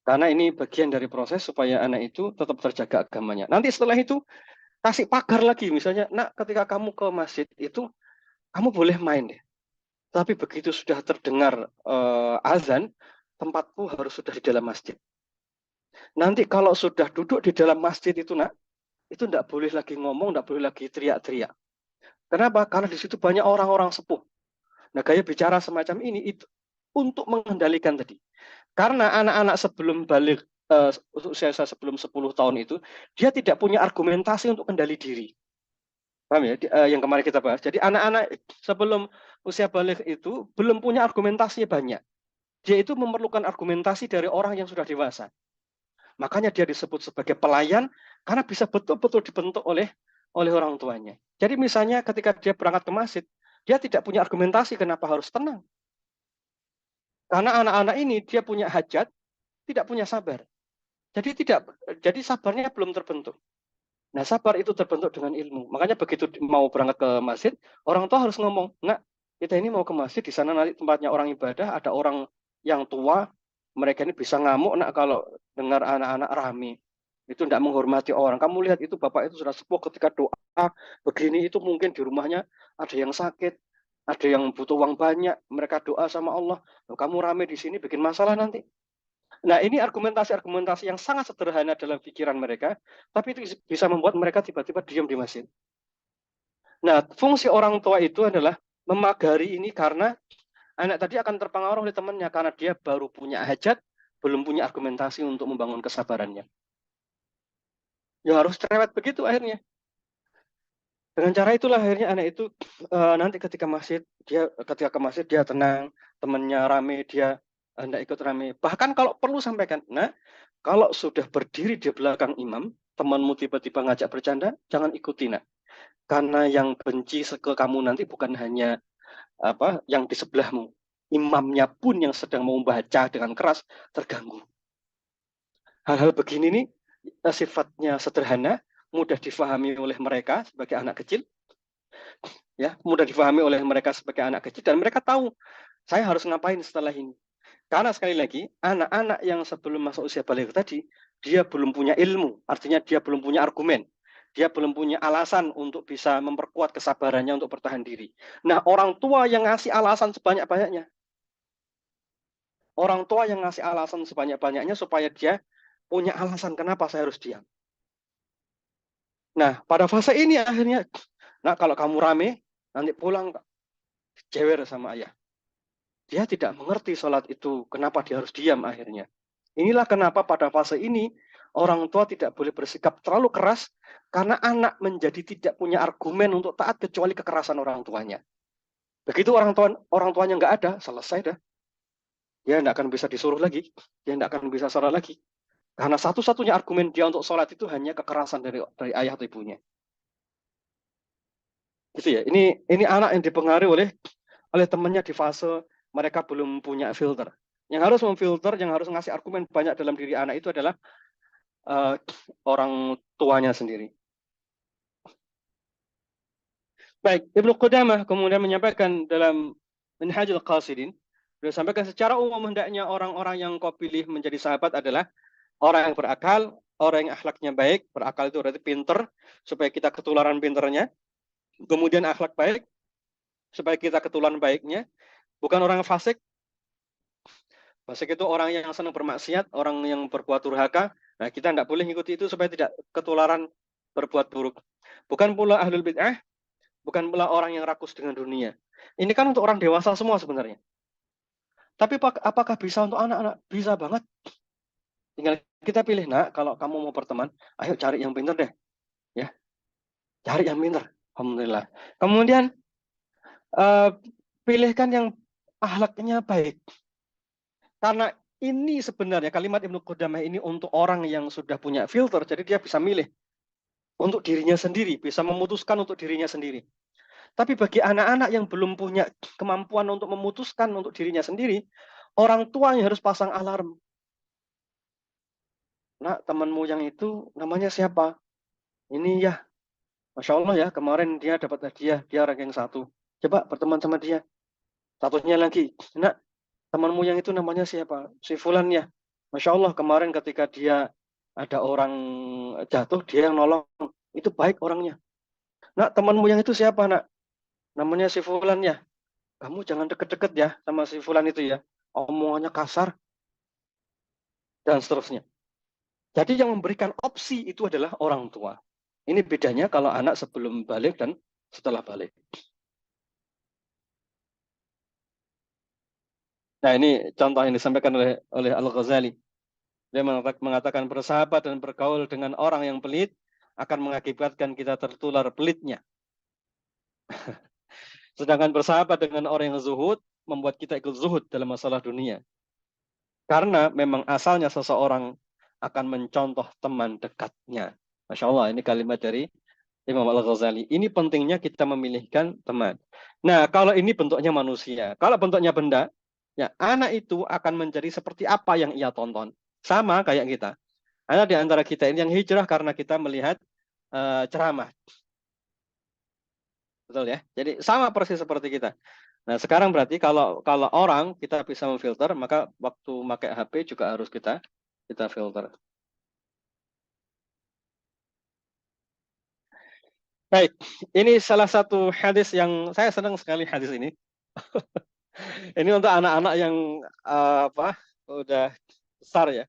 Karena ini bagian dari proses supaya anak itu tetap terjaga agamanya. Nanti setelah itu, kasih pagar lagi. Misalnya, nak ketika kamu ke masjid itu, kamu boleh main deh. Tapi begitu sudah terdengar azan, tempatmu harus sudah di dalam masjid. Nanti kalau sudah duduk di dalam masjid itu, nak, itu tidak boleh lagi ngomong, tidak boleh lagi teriak-teriak. Kenapa? Karena di situ banyak orang-orang sepuh. Nah, gaya bicara semacam ini itu untuk mengendalikan tadi. Karena anak-anak sebelum balik usia sebelum 10 tahun itu, dia tidak punya argumentasi untuk kendali diri. Paham ya? Yang kemarin kita bahas. Jadi anak-anak sebelum usia balik itu belum punya argumentasi banyak. Dia itu memerlukan argumentasi dari orang yang sudah dewasa. Makanya dia disebut sebagai pelayan karena bisa betul-betul dibentuk oleh orang tuanya. Jadi misalnya ketika dia berangkat ke masjid, dia tidak punya argumentasi kenapa harus tenang. Karena anak-anak ini dia punya hajat, tidak punya sabar. Jadi sabarnya belum terbentuk. Nah, sabar itu terbentuk dengan ilmu. Makanya begitu mau berangkat ke masjid, orang tua harus ngomong, "Nak, kita ini mau ke masjid, di sana nanti tempatnya orang ibadah, ada orang yang tua, mereka ini bisa ngamuk nak kalau dengar anak-anak rame. Itu tidak menghormati orang. Kamu lihat itu bapak itu sudah sepuh ketika doa begini itu mungkin di rumahnya ada yang sakit, ada yang butuh uang banyak, mereka doa sama Allah. Kamu rame di sini bikin masalah nanti." Nah, ini argumentasi-argumentasi yang sangat sederhana dalam pikiran mereka, tapi itu bisa membuat mereka tiba-tiba diam di masjid. Nah, fungsi orang tua itu adalah memagari ini karena anak tadi akan terpengaruh oleh temannya karena dia baru punya hajat, belum punya argumentasi untuk membangun kesabarannya. Ya harus cerewet begitu akhirnya. Dengan cara itulah akhirnya anak itu nanti ketika ke masjid dia tenang, temannya rame dia hendak ikut rame. Bahkan kalau perlu sampaikan, nah kalau sudah berdiri di belakang imam, temanmu tiba-tiba ngajak bercanda, jangan ikuti nak. Karena yang benci ke kamu nanti bukan hanya yang di sebelahmu, imamnya pun yang sedang membaca dengan keras terganggu. Hal-hal begini nih sifatnya sederhana, mudah difahami oleh mereka sebagai anak kecil, ya mudah difahami oleh mereka sebagai anak kecil dan mereka tahu saya harus ngapain setelah ini. Karena sekali lagi anak-anak yang sebelum masuk usia balik tadi dia belum punya ilmu, artinya dia belum punya argumen, dia belum punya alasan untuk bisa memperkuat kesabarannya untuk bertahan diri. Nah, orang tua yang ngasih alasan sebanyak-banyaknya, orang tua yang ngasih alasan sebanyak-banyaknya supaya dia punya alasan kenapa saya harus diam. Nah, pada fase ini akhirnya, nah kalau kamu rame, nanti pulang jewer sama ayah. Dia tidak mengerti sholat itu, kenapa dia harus diam akhirnya. Inilah kenapa pada fase ini, orang tua tidak boleh bersikap terlalu keras, karena anak menjadi tidak punya argumen untuk taat kecuali kekerasan orang tuanya. Begitu orang tuanya nggak ada, selesai dah. Dia tidak akan bisa disuruh lagi, dia tidak akan bisa sholat lagi. Karena satu-satunya argumen dia untuk sholat itu hanya kekerasan dari ayah atau ibunya. Gitu ya. Ini anak yang dipengaruhi oleh temannya di fase mereka belum punya filter. Yang harus memfilter, yang harus ngasih argumen banyak dalam diri anak itu adalah orang tuanya sendiri. Baik, Ibnu Qudamah kemudian menyampaikan dalam Minhajul Qasidin, beliau sampaikan secara umum hendaknya orang-orang yang kau pilih menjadi sahabat adalah orang yang berakal, orang yang akhlaknya baik. Berakal itu berarti pinter, supaya kita ketularan pinternya. Kemudian akhlak baik, supaya kita ketularan baiknya. Bukan orang fasik. Fasik itu orang yang senang bermaksiat, orang yang berbuat durhaka. Nah, kita tidak boleh mengikuti itu supaya tidak ketularan berbuat buruk. Bukan pula ahlul bid'ah, bukan pula orang yang rakus dengan dunia. Ini kan untuk orang dewasa semua sebenarnya. Tapi apakah bisa untuk anak-anak? Bisa banget. Tinggal kita pilih, nak, kalau kamu mau berteman, ayo cari yang pintar deh. Ya, cari yang pintar. Alhamdulillah. Kemudian pilihkan yang akhlaknya baik. Karena ini sebenarnya kalimat Ibnu Qudamah ini untuk orang yang sudah punya filter, jadi dia bisa milih untuk dirinya sendiri, bisa memutuskan untuk dirinya sendiri. Tapi bagi anak-anak yang belum punya kemampuan untuk memutuskan untuk dirinya sendiri, orang tuanya harus pasang alarm. Nah, temanmu yang itu namanya siapa? Ini ya, Masya Allah ya, kemarin dia dapat hadiah, dia ranking 1. Coba berteman sama dia. Satunya lagi, nah, temanmu yang itu namanya siapa? Si Fulan ya. Masya Allah, kemarin ketika dia ada orang jatuh, dia yang nolong. Itu baik orangnya. Nah, temanmu yang itu siapa, nak? Namanya si Fulan ya. Kamu jangan deket-deket ya sama si Fulan itu ya. Omongannya kasar, dan seterusnya. Jadi yang memberikan opsi itu adalah orang tua. Ini bedanya kalau anak sebelum balik dan setelah balik. Nah, ini contoh yang disampaikan oleh Al-Ghazali. Dia mengatakan bersahabat dan bergaul dengan orang yang pelit akan mengakibatkan kita tertular pelitnya. Sedangkan bersahabat dengan orang yang zuhud membuat kita ikut zuhud dalam masalah dunia. Karena memang asalnya seseorang akan mencontoh teman dekatnya. Masya Allah, ini kalimat dari Imam Al-Ghazali. Ini pentingnya kita memilihkan teman. Nah, kalau ini bentuknya manusia. Kalau bentuknya benda, ya anak itu akan menjadi seperti apa yang ia tonton. Sama kayak kita. Ada di antara kita ini yang hijrah karena kita melihat ceramah. Betul ya? Jadi sama persis seperti kita. Nah, sekarang berarti kalau orang kita bisa memfilter, maka waktu pakai HP juga harus kita filter. Baik, ini salah satu hadis yang saya senang sekali hadis ini. Ini untuk anak-anak yang udah besar ya.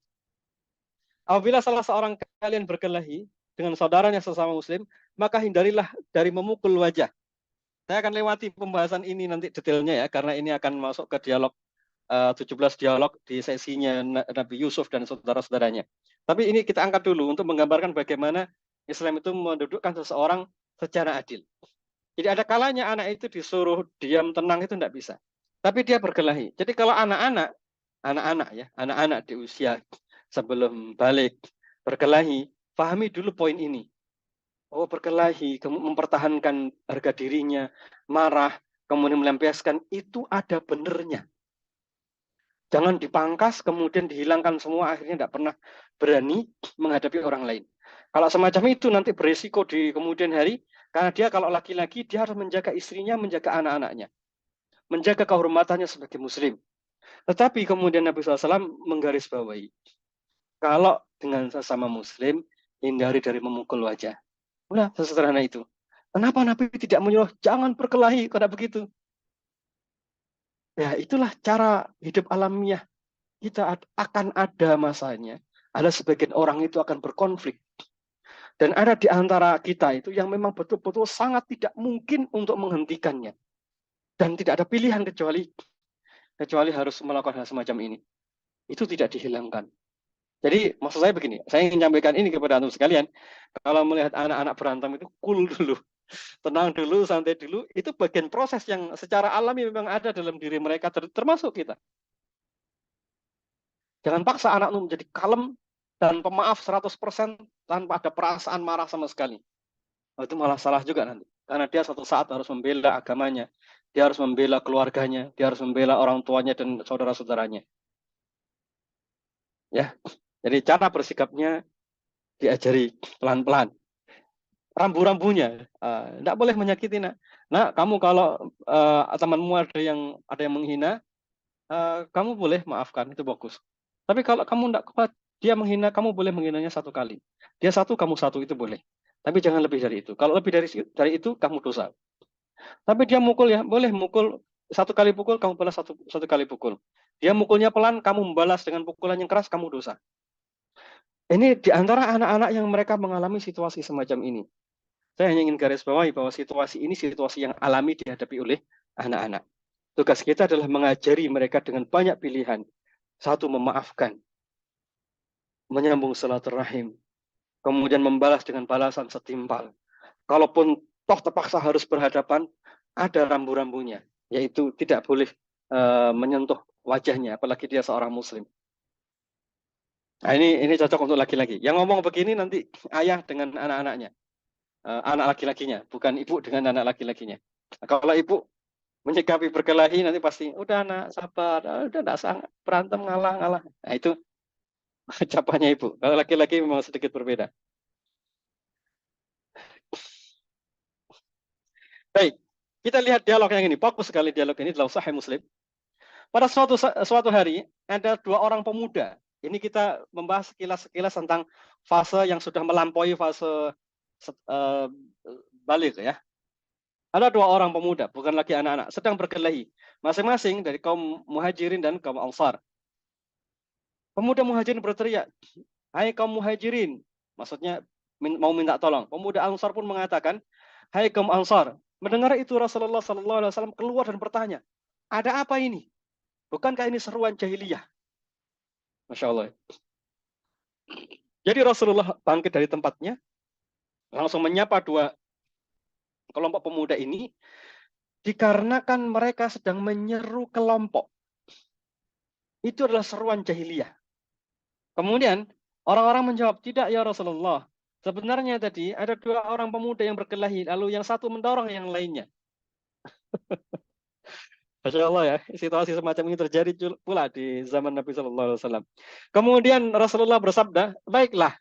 Apabila salah seorang kalian berkelahi dengan saudaranya sesama muslim, maka hindarilah dari memukul wajah. Saya akan lewati pembahasan ini nanti detailnya ya, karena ini akan masuk ke dialog 17 dialog di sesinya Nabi Yusuf dan saudara-saudaranya. Tapi ini kita angkat dulu untuk menggambarkan bagaimana Islam itu mendudukkan seseorang secara adil. Jadi ada kalanya anak itu disuruh diam tenang itu tidak bisa. Tapi dia berkelahi. Jadi kalau anak-anak di usia sebelum balik berkelahi, pahami dulu poin ini. Oh, berkelahi, mempertahankan harga dirinya, marah, kemudian melampiaskan, itu ada benernya. Jangan dipangkas, kemudian dihilangkan semua, akhirnya tidak pernah berani menghadapi orang lain. Kalau semacam itu nanti berisiko di kemudian hari, karena dia kalau laki-laki, dia harus menjaga istrinya, menjaga anak-anaknya. Menjaga kehormatannya sebagai muslim. Tetapi kemudian Nabi SAW menggarisbawahi, kalau dengan sesama muslim, hindari dari memukul wajah. Udah, sesederhana itu. Kenapa Nabi tidak menyuruh, jangan berkelahi, karena begitu. Ya, itulah cara hidup alamiah. Kita akan ada masanya. Ada sebagian orang itu akan berkonflik. Dan ada di antara kita itu yang memang betul-betul sangat tidak mungkin untuk menghentikannya. Dan tidak ada pilihan kecuali harus melakukan hal semacam ini. Itu tidak dihilangkan. Jadi maksud saya begini, saya ingin menyampaikan ini kepada antum sekalian. Kalau melihat anak-anak berantem itu cool dulu. Tenang dulu, santai dulu. Itu bagian proses yang secara alami memang ada dalam diri mereka, termasuk kita. Jangan paksa anakmu menjadi kalem dan pemaaf 100% tanpa ada perasaan marah sama sekali. Itu malah salah juga nanti. Karena dia suatu saat harus membela agamanya, dia harus membela keluarganya, dia harus membela orang tuanya dan saudara-saudaranya. Ya, jadi cara bersikapnya diajari pelan-pelan. Rambu-rambunya, tidak boleh menyakiti nak. Nah, kamu kalau temanmu ada yang menghina, kamu boleh maafkan, itu bagus. Tapi kalau kamu tidak kuat, dia menghina, kamu boleh menghinanya 1 kali. Dia 1, kamu 1, itu boleh. Tapi jangan lebih dari itu. Kalau lebih dari itu, kamu dosa. Tapi dia mukul ya, boleh mukul 1 kali pukul, kamu balas satu kali pukul. Dia mukulnya pelan, kamu membalas dengan pukulan yang keras, kamu dosa. Ini di antara anak-anak yang mereka mengalami situasi semacam ini. Saya hanya ingin garis bawahi bahwa situasi ini situasi yang alami dihadapi oleh anak-anak. Tugas kita adalah mengajari mereka dengan banyak pilihan. 1, memaafkan, menyambung silaturahim, kemudian membalas dengan balasan setimpal. Kalaupun toh terpaksa harus berhadapan, ada rambu-rambunya, yaitu tidak boleh menyentuh wajahnya, apalagi dia seorang muslim. Nah, ini cocok untuk laki-laki. Yang ngomong begini nanti ayah dengan anak-anaknya, anak laki-lakinya, bukan ibu dengan anak laki-lakinya. Kalau ibu menyikapi berkelahi nanti pasti udah anak sabar, udah enggak sangat berantem ngalah. Nah, itu ucapannya ibu. Kalau laki-laki memang sedikit berbeda. Baik, kita lihat dialog yang ini. Fokus sekali dialog ini dalam Sahih Muslim. Pada suatu hari ada 2 orang pemuda. Ini kita membahas sekilas tentang fase yang sudah melampaui fase balik ya. Ada 2 orang pemuda, bukan lagi anak-anak, sedang berkelahi, masing-masing dari kaum Muhajirin dan kaum Ansar. Pemuda Muhajirin berteriak, "Hai kaum Muhajirin," maksudnya mau minta tolong. Pemuda Ansar pun mengatakan, "Hai kaum Ansar, Mendengar itu Rasulullah SAW keluar dan bertanya, ada apa ini? Bukankah ini seruan jahiliyah? Masya Allah. Jadi Rasulullah bangkit dari tempatnya, langsung menyapa dua kelompok pemuda ini, dikarenakan mereka sedang menyeru kelompok. Itu adalah seruan jahiliyah. Kemudian orang-orang menjawab, tidak ya Rasulullah. Sebenarnya tadi ada dua orang pemuda yang berkelahi, lalu yang satu mendorong yang lainnya. Masya Allah ya, situasi semacam ini terjadi pula di zaman Nabi Shallallahu Alaihi Wasallam. Kemudian Rasulullah bersabda, baiklah,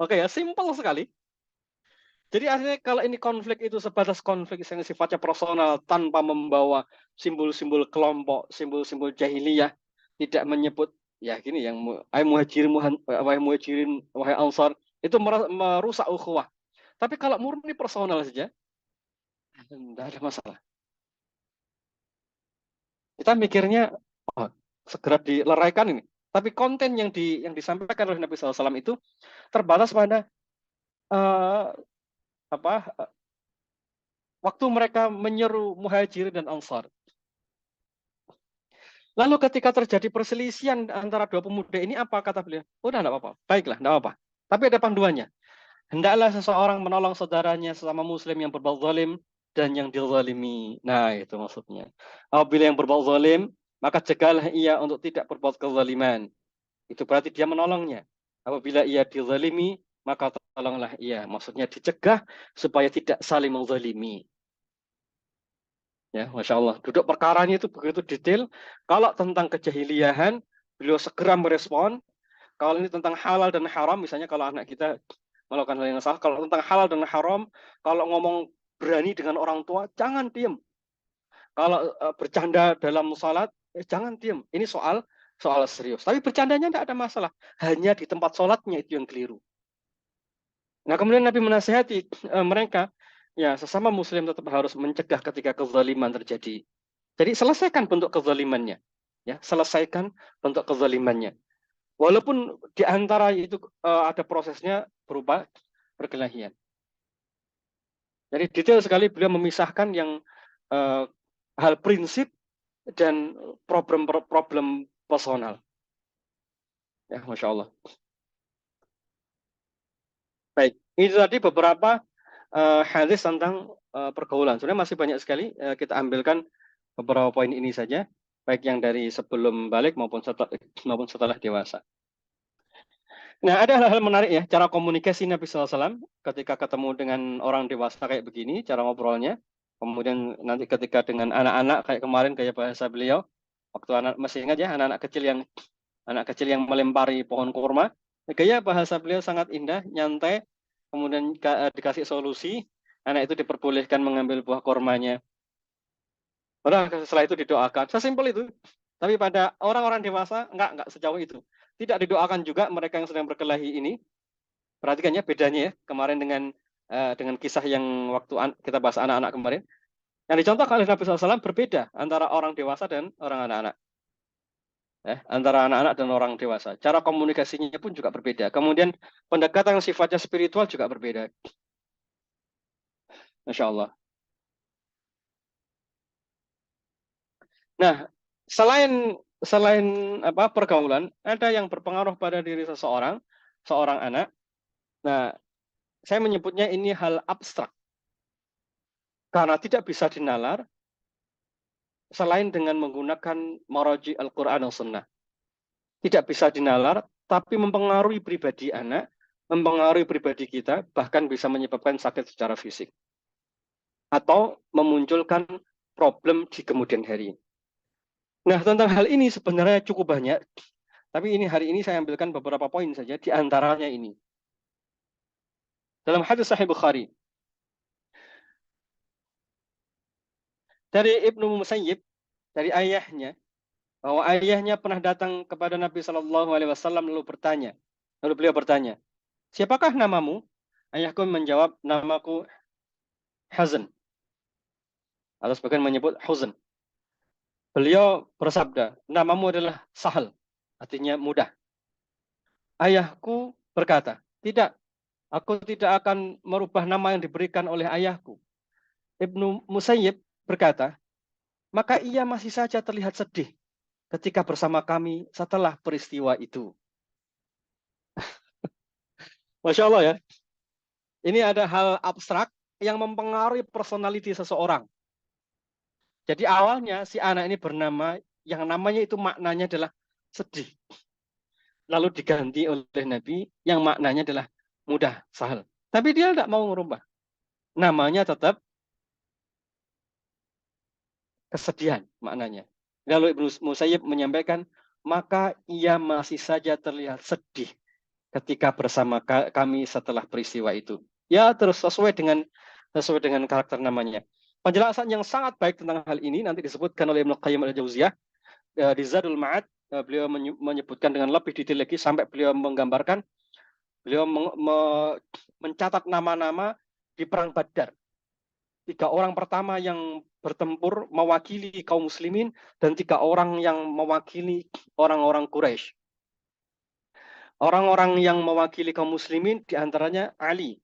oke ya, simpel sekali. Jadi artinya kalau ini konflik itu sebatas konflik yang sifatnya personal tanpa membawa simbol-simbol kelompok, simbol-simbol jahiliyah, tidak menyebut ya gini yang wahai muhajirin, wahai ansar, itu merusak ukhuwah. Tapi kalau murni personal saja, tidak ada masalah. Kita mikirnya oh, segera dileraikan ini. Tapi konten yang disampaikan oleh Nabi SAW itu terbatas pada waktu mereka menyeru muhajirin dan ansar. Lalu ketika terjadi perselisihan antara dua pemuda ini, apa kata beliau? Udah, enggak apa-apa. Baiklah, enggak apa-apa. Tapi ada panduannya. Hendaklah seseorang menolong saudaranya sesama muslim yang berbuat zalim dan yang dizalimi. Nah, itu maksudnya. Apabila yang berbuat zalim, maka cegahlah ia untuk tidak berbuat kezaliman. Itu berarti dia menolongnya. Apabila ia dizalimi, maka tolonglah ia. Maksudnya dicegah supaya tidak saling menzalimi. Ya, Masya Allah. Duduk perkaranya itu begitu detail. Kalau tentang kejahiliahan, beliau segera merespon. Kalau ini tentang halal dan haram, misalnya kalau anak kita melakukan hal yang salah, kalau tentang halal dan haram, kalau ngomong berani dengan orang tua, jangan diem. Kalau bercanda dalam salat, jangan diem. Ini soal serius. Tapi bercandanya tidak ada masalah. Hanya di tempat sholatnya itu yang keliru. Nah, kemudian Nabi menasihati mereka, ya sesama muslim tetap harus mencegah ketika kezaliman terjadi. Jadi selesaikan bentuk kezalimannya. Ya, selesaikan bentuk kezalimannya. Walaupun di antara itu ada prosesnya berupa perkelahian. Jadi detail sekali beliau memisahkan yang hal prinsip dan problem personal. Ya, Masya Allah. Baik, ini tadi beberapa hadis tentang pergaulan. Sebenarnya masih banyak sekali, kita ambilkan beberapa poin ini saja, baik yang dari sebelum balik maupun setelah dewasa. Nah, ada hal-hal menarik ya, cara komunikasi Nabi SAW ketika ketemu dengan orang dewasa kayak begini, cara ngobrolnya. Kemudian nanti ketika dengan anak-anak kayak kemarin kayak bahasa beliau, waktu masih ingat ya, anak kecil yang melempari pohon kurma, gaya bahasa beliau sangat indah, nyantai, kemudian dikasih solusi, anak itu diperbolehkan mengambil buah kurmanya. Setelah itu didoakan, sesimpel itu. Tapi pada orang-orang dewasa enggak sejauh itu. Tidak didoakan juga mereka yang sedang berkelahi ini. Perhatikan ya bedanya ya kemarin dengan kisah yang waktu kita bahas anak-anak kemarin. Yang dicontohkan oleh Nabi SAW berbeda antara orang dewasa dan orang anak-anak. Antara anak-anak dan orang dewasa. Cara komunikasinya pun juga berbeda. Kemudian pendekatan sifatnya spiritual juga berbeda. Masya Allah. Nah, selain pergaulan, ada yang berpengaruh pada diri seorang anak. Nah, saya menyebutnya ini hal abstrak. Karena tidak bisa dinalar selain dengan menggunakan maraji Al-Quran dan Sunnah. Tidak bisa dinalar, tapi mempengaruhi pribadi anak, mempengaruhi pribadi kita, bahkan bisa menyebabkan sakit secara fisik. Atau memunculkan problem di kemudian hari. Nah, tentang hal ini sebenarnya cukup banyak, tapi hari ini saya ambilkan beberapa poin saja, di antaranya ini. Dalam hadis Sahih Bukhari, dari Ibnu Musayyib, dari ayahnya, bahwa ayahnya pernah datang kepada Nabi Shallallahu Alaihi Wasallam lalu beliau bertanya, siapakah namamu? Ayahku menjawab, namaku Hazan. Atau sebagian menyebut Huzn. Beliau bersabda, namamu adalah Sahal, artinya mudah. Ayahku berkata, tidak, aku tidak akan merubah nama yang diberikan oleh ayahku. Ibnu Musayyib berkata, maka ia masih saja terlihat sedih ketika bersama kami setelah peristiwa itu. Masya Allah ya. Ini ada hal abstrak yang mempengaruhi personality seseorang. Jadi awalnya si anak ini bernama, yang namanya itu maknanya adalah sedih. Lalu diganti oleh Nabi yang maknanya adalah mudah, sahal. Tapi dia tidak mau merubah. Namanya tetap kesedihan maknanya. Lalu Ibnu Musayyib menyampaikan, maka ia masih saja terlihat sedih ketika bersama kami setelah peristiwa itu. Ya, terus sesuai dengan karakter namanya. Penjelasan yang sangat baik tentang hal ini nanti disebutkan oleh Ibnu Qayyim al-Jauziyah di Zadul Ma'ad. Beliau menyebutkan dengan lebih detail lagi sampai beliau menggambarkan, beliau mencatat nama-nama di perang Badar. 3 orang pertama yang bertempur mewakili kaum muslimin dan 3 orang yang mewakili orang-orang Quraisy. Orang-orang yang mewakili kaum muslimin diantaranya Ali.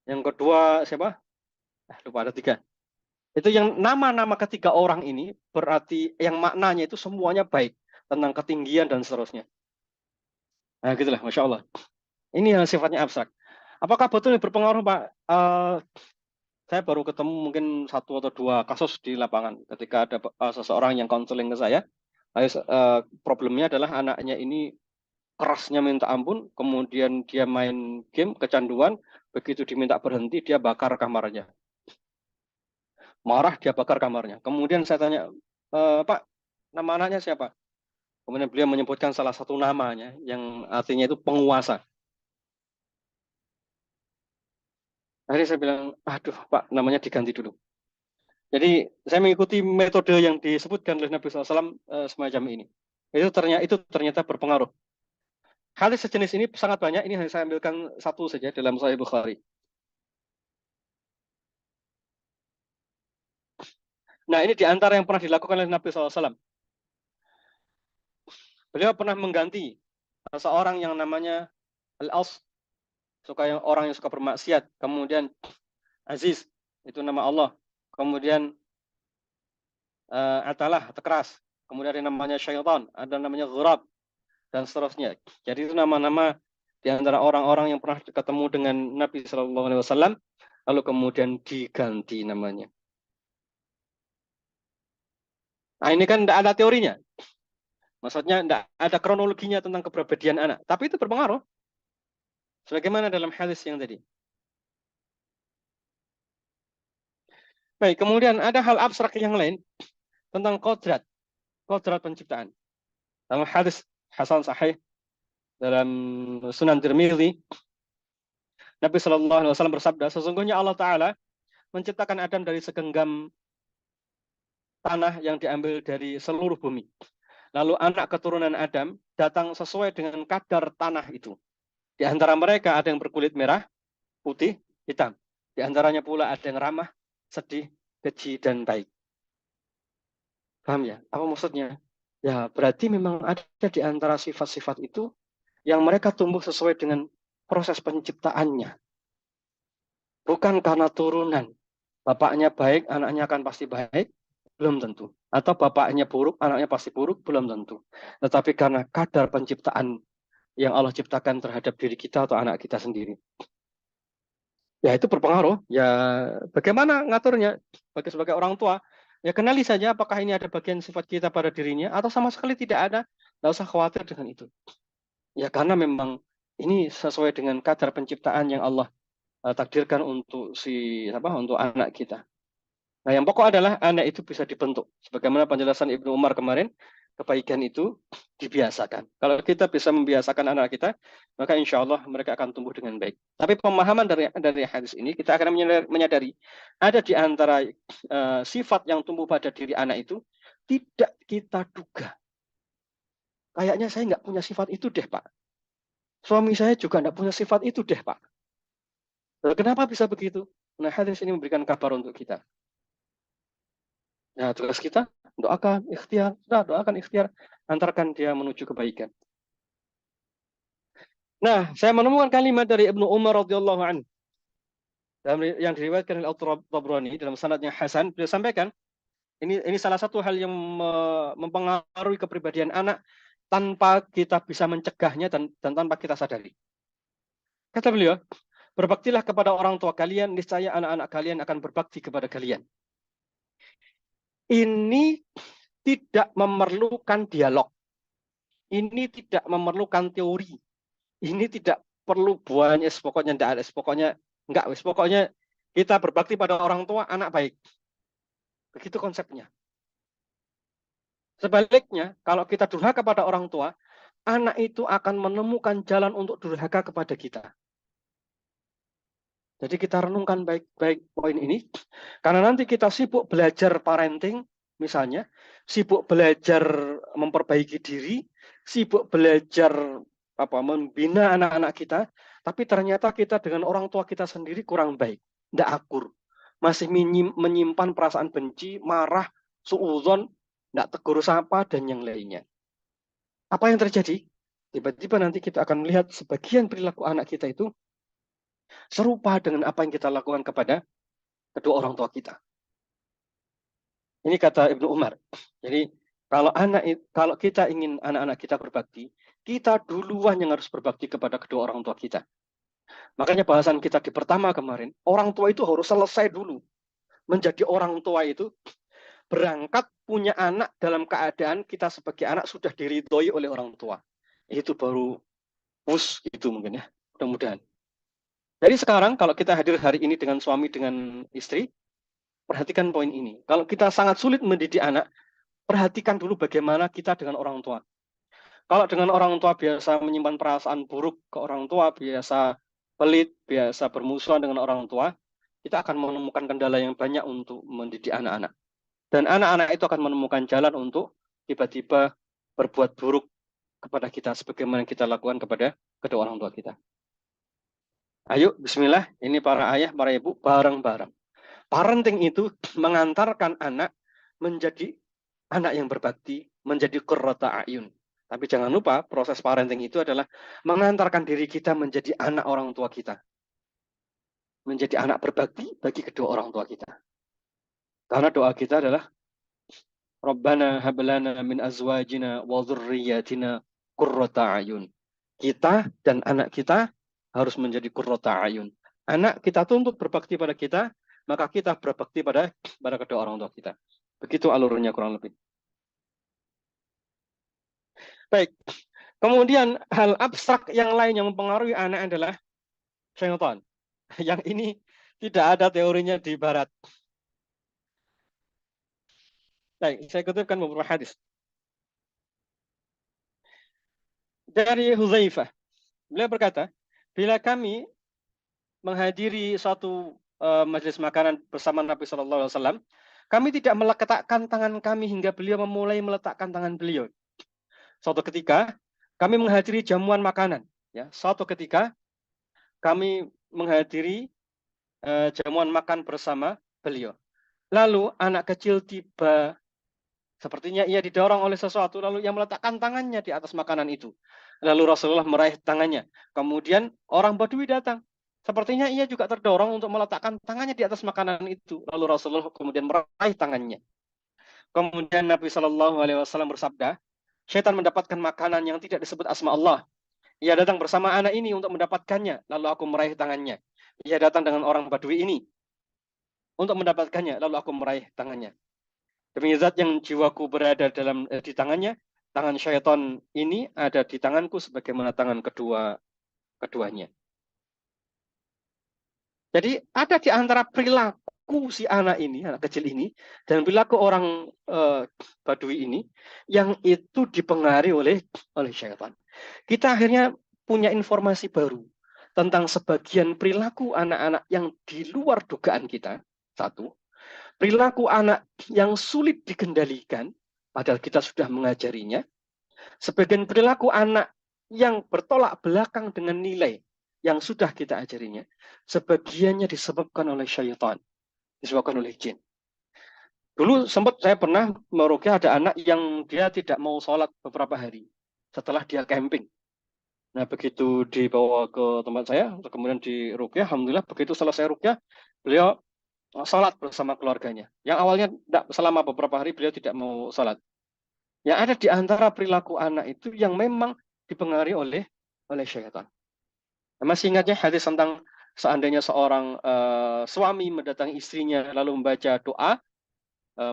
Yang kedua siapa? Lupa, ada 3. Itu yang nama-nama ketiga orang ini berarti yang maknanya itu semuanya baik. Tentang ketinggian dan seterusnya. Nah gitulah, Masya Allah. Ini yang sifatnya abstrak. Apakah betul ini berpengaruh, Pak? Saya baru ketemu mungkin 1 atau 2 kasus di lapangan. Ketika ada seseorang yang konseling ke saya. Problemnya adalah anaknya ini kerasnya minta ampun, kemudian dia main game, kecanduan, begitu diminta berhenti, dia bakar kamarnya. Marah, dia bakar kamarnya. Kemudian saya tanya, Pak, nama anaknya siapa? Kemudian beliau menyebutkan salah satu namanya, yang artinya itu penguasa. Akhirnya saya bilang, aduh Pak, namanya diganti dulu. Jadi saya mengikuti metode yang disebutkan oleh Nabi SAW semacam ini. Itu ternyata berpengaruh. Hadis sejenis ini sangat banyak. Ini hanya saya ambilkan satu saja dalam Sahih Bukhari. Nah, ini diantara yang pernah dilakukan oleh Nabi SAW. Beliau pernah mengganti seorang yang namanya Al-As, orang yang suka bermaksiat. Kemudian Aziz, itu nama Allah. Kemudian Atalah, keras. Kemudian ada namanya Syaitan, ada namanya Ghurab, dan seterusnya. Jadi itu nama-nama di antara orang-orang yang pernah ketemu dengan Nabi SAW, lalu kemudian diganti namanya. Nah, ini kan tidak ada teorinya. Maksudnya tidak ada kronologinya tentang kepribadian anak. Tapi itu berpengaruh. Sebagaimana dalam hadis yang tadi. Baik, kemudian ada hal abstrak yang lain tentang kodrat penciptaan. Dalam hadis Hasan Sahih dalam Sunan Tirmidzi, Nabi SAW bersabda, sesungguhnya Allah Ta'ala menciptakan Adam dari segenggam tanah yang diambil dari seluruh bumi. Lalu anak keturunan Adam datang sesuai dengan kadar tanah itu. Di antara mereka ada yang berkulit merah, putih, hitam. Di antaranya pula ada yang ramah, sedih, keji, dan baik. Paham ya? Apa maksudnya? Ya, berarti memang ada di antara sifat-sifat itu yang mereka tumbuh sesuai dengan proses penciptaannya. Bukan karena turunan. Bapaknya baik, anaknya akan pasti baik, belum tentu. Atau bapaknya buruk, anaknya pasti buruk, belum tentu. Tetapi karena kadar penciptaan yang Allah ciptakan terhadap diri kita atau anak kita sendiri. Ya itu berpengaruh. Ya bagaimana ngaturnya sebagai orang tua? Ya kenali saja apakah ini ada bagian sifat kita pada dirinya atau sama sekali tidak ada. Tidak usah khawatir dengan itu. Ya karena memang ini sesuai dengan kadar penciptaan yang Allah takdirkan untuk untuk anak kita. Nah, yang pokok adalah anak itu bisa dibentuk. Sebagaimana penjelasan Ibnu Umar kemarin, kebaikan itu dibiasakan. Kalau kita bisa membiasakan anak kita, maka insya Allah mereka akan tumbuh dengan baik. Tapi pemahaman dari hadis ini, kita akan menyadari ada di antara sifat yang tumbuh pada diri anak itu tidak kita duga. Kayaknya saya nggak punya sifat itu deh, Pak. Suami saya juga nggak punya sifat itu deh, Pak. Kenapa bisa begitu? Nah, hadis ini memberikan kabar untuk kita. Nah, tugas kita doakan ikhtiar, antarkan dia menuju kebaikan. Nah, saya menemukan kalimat dari Ibnu Umar radhiyallahu anhu. yang diriwayatkan oleh Al-Tabrani dalam sanadnya Hasan, beliau sampaikan ini salah satu hal yang mempengaruhi kepribadian anak tanpa kita bisa mencegahnya dan tanpa kita sadari. Kata beliau, berbaktilah kepada orang tua kalian, niscaya anak-anak kalian akan berbakti kepada kalian. Ini tidak memerlukan dialog. Ini tidak memerlukan teori. Ini tidak perlu buahnya, pokoknya tidak ada, pokoknya enggak, pokoknya kita berbakti pada orang tua, anak baik. Begitu konsepnya. Sebaliknya, kalau kita durhaka pada orang tua, anak itu akan menemukan jalan untuk durhaka kepada kita. Jadi kita renungkan baik-baik poin ini, karena nanti kita sibuk belajar parenting, misalnya, sibuk belajar memperbaiki diri, sibuk belajar membina anak-anak kita, tapi ternyata kita dengan orang tua kita sendiri kurang baik, tidak akur, masih menyimpan perasaan benci, marah, suudzon, tidak tegur sapa, dan yang lainnya. Apa yang terjadi? Tiba-tiba nanti kita akan melihat sebagian perilaku anak kita itu serupa dengan apa yang kita lakukan kepada kedua orang tua kita. Ini kata Ibnu Umar. Jadi kalau kita ingin anak-anak kita berbakti, kita duluan yang harus berbakti kepada kedua orang tua kita. Makanya bahasan kita di pertama kemarin, orang tua itu harus selesai dulu. Menjadi orang tua itu berangkat punya anak dalam keadaan kita sebagai anak sudah diridhoi oleh orang tua. Itu baru itu mungkin ya, mudah-mudahan. Jadi sekarang kalau kita hadir hari ini dengan suami, dengan istri, perhatikan poin ini. Kalau kita sangat sulit mendidik anak, perhatikan dulu bagaimana kita dengan orang tua. Kalau dengan orang tua biasa menyimpan perasaan buruk ke orang tua, biasa pelit, biasa bermusuhan dengan orang tua, kita akan menemukan kendala yang banyak untuk mendidik anak-anak. Dan anak-anak itu akan menemukan jalan untuk tiba-tiba berbuat buruk kepada kita, sebagaimana kita lakukan kepada kedua orang tua kita. Ayo, bismillah, ini para ayah, para ibu, bareng-bareng. Parenting itu mengantarkan anak menjadi anak yang berbakti, menjadi qurrata a'yun. Tapi jangan lupa, proses parenting itu adalah mengantarkan diri kita menjadi anak orang tua kita. Menjadi anak berbakti bagi kedua orang tua kita. Karena doa kita adalah Rabbana hablana min azwajina wa dzurriyyatina qurrata a'yun. Kita dan anak kita harus menjadi qurrata a'yun. Anak kita tuntut berbakti pada kita, maka kita berbakti pada kedua orang tua kita. Begitu alurnya kurang lebih. Baik. Kemudian hal abstrak yang lain yang mempengaruhi anak adalah syaitan. Yang ini tidak ada teorinya di barat. Baik, saya kutipkan beberapa hadis. Dari Hudzaifah, beliau berkata, bila kami menghadiri suatu majelis makanan bersama Nabi SAW, kami tidak meletakkan tangan kami hingga beliau memulai meletakkan tangan beliau. Suatu ketika kami menghadiri jamuan makanan. Ya, suatu ketika kami menghadiri jamuan makan bersama beliau. Lalu anak kecil tiba, sepertinya ia didorong oleh sesuatu, lalu ia meletakkan tangannya di atas makanan itu. Lalu Rasulullah meraih tangannya. Kemudian orang Badui datang. Sepertinya ia juga terdorong untuk meletakkan tangannya di atas makanan itu. Lalu Rasulullah kemudian meraih tangannya. Kemudian Nabi SAW bersabda, syaitan mendapatkan makanan yang tidak disebut asma Allah. Ia datang bersama anak ini untuk mendapatkannya. Lalu aku meraih tangannya. Ia datang dengan orang Badui ini untuk mendapatkannya. Lalu aku meraih tangannya. Demi zat yang jiwaku berada di tangannya, tangan syaitan ini ada di tanganku sebagaimana tangan keduanya. Jadi ada di antara perilaku si anak ini, anak kecil ini, dan perilaku orang Badui ini, yang itu dipengaruhi oleh syaitan. Kita akhirnya punya informasi baru tentang sebagian perilaku anak-anak yang di luar dugaan kita. Satu, perilaku anak yang sulit dikendalikan, padahal kita sudah mengajarinya. Sebagian perilaku anak yang bertolak belakang dengan nilai yang sudah kita ajarinya, sebagiannya disebabkan oleh syaitan, disebabkan oleh jin. Dulu sempat saya pernah meruqyah ada anak yang dia tidak mau sholat beberapa hari setelah dia camping. Nah, begitu dibawa ke tempat saya, kemudian di ruqyah, alhamdulillah begitu selesai ruqyah, beliau sholat bersama keluarganya. Yang awalnya selama beberapa hari beliau tidak mau sholat. Yang ada di antara perilaku anak itu yang memang dipengaruhi oleh syaitan. Masih ingatnya hadis tentang seandainya seorang suami mendatangi istrinya lalu membaca doa,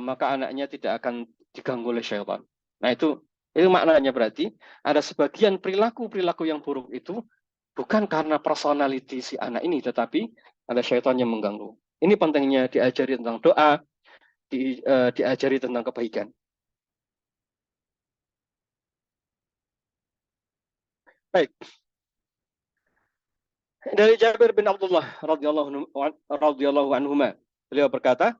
maka anaknya tidak akan diganggu oleh syaitan. Nah, itu maknanya berarti ada sebagian perilaku-perilaku yang buruk itu bukan karena personality si anak ini, tetapi ada syaitan yang mengganggu. Ini pentingnya diajari tentang doa, diajari tentang kebaikan. Baik, dari Jabir bin Abdullah radhiyallahu anhuma, beliau berkata,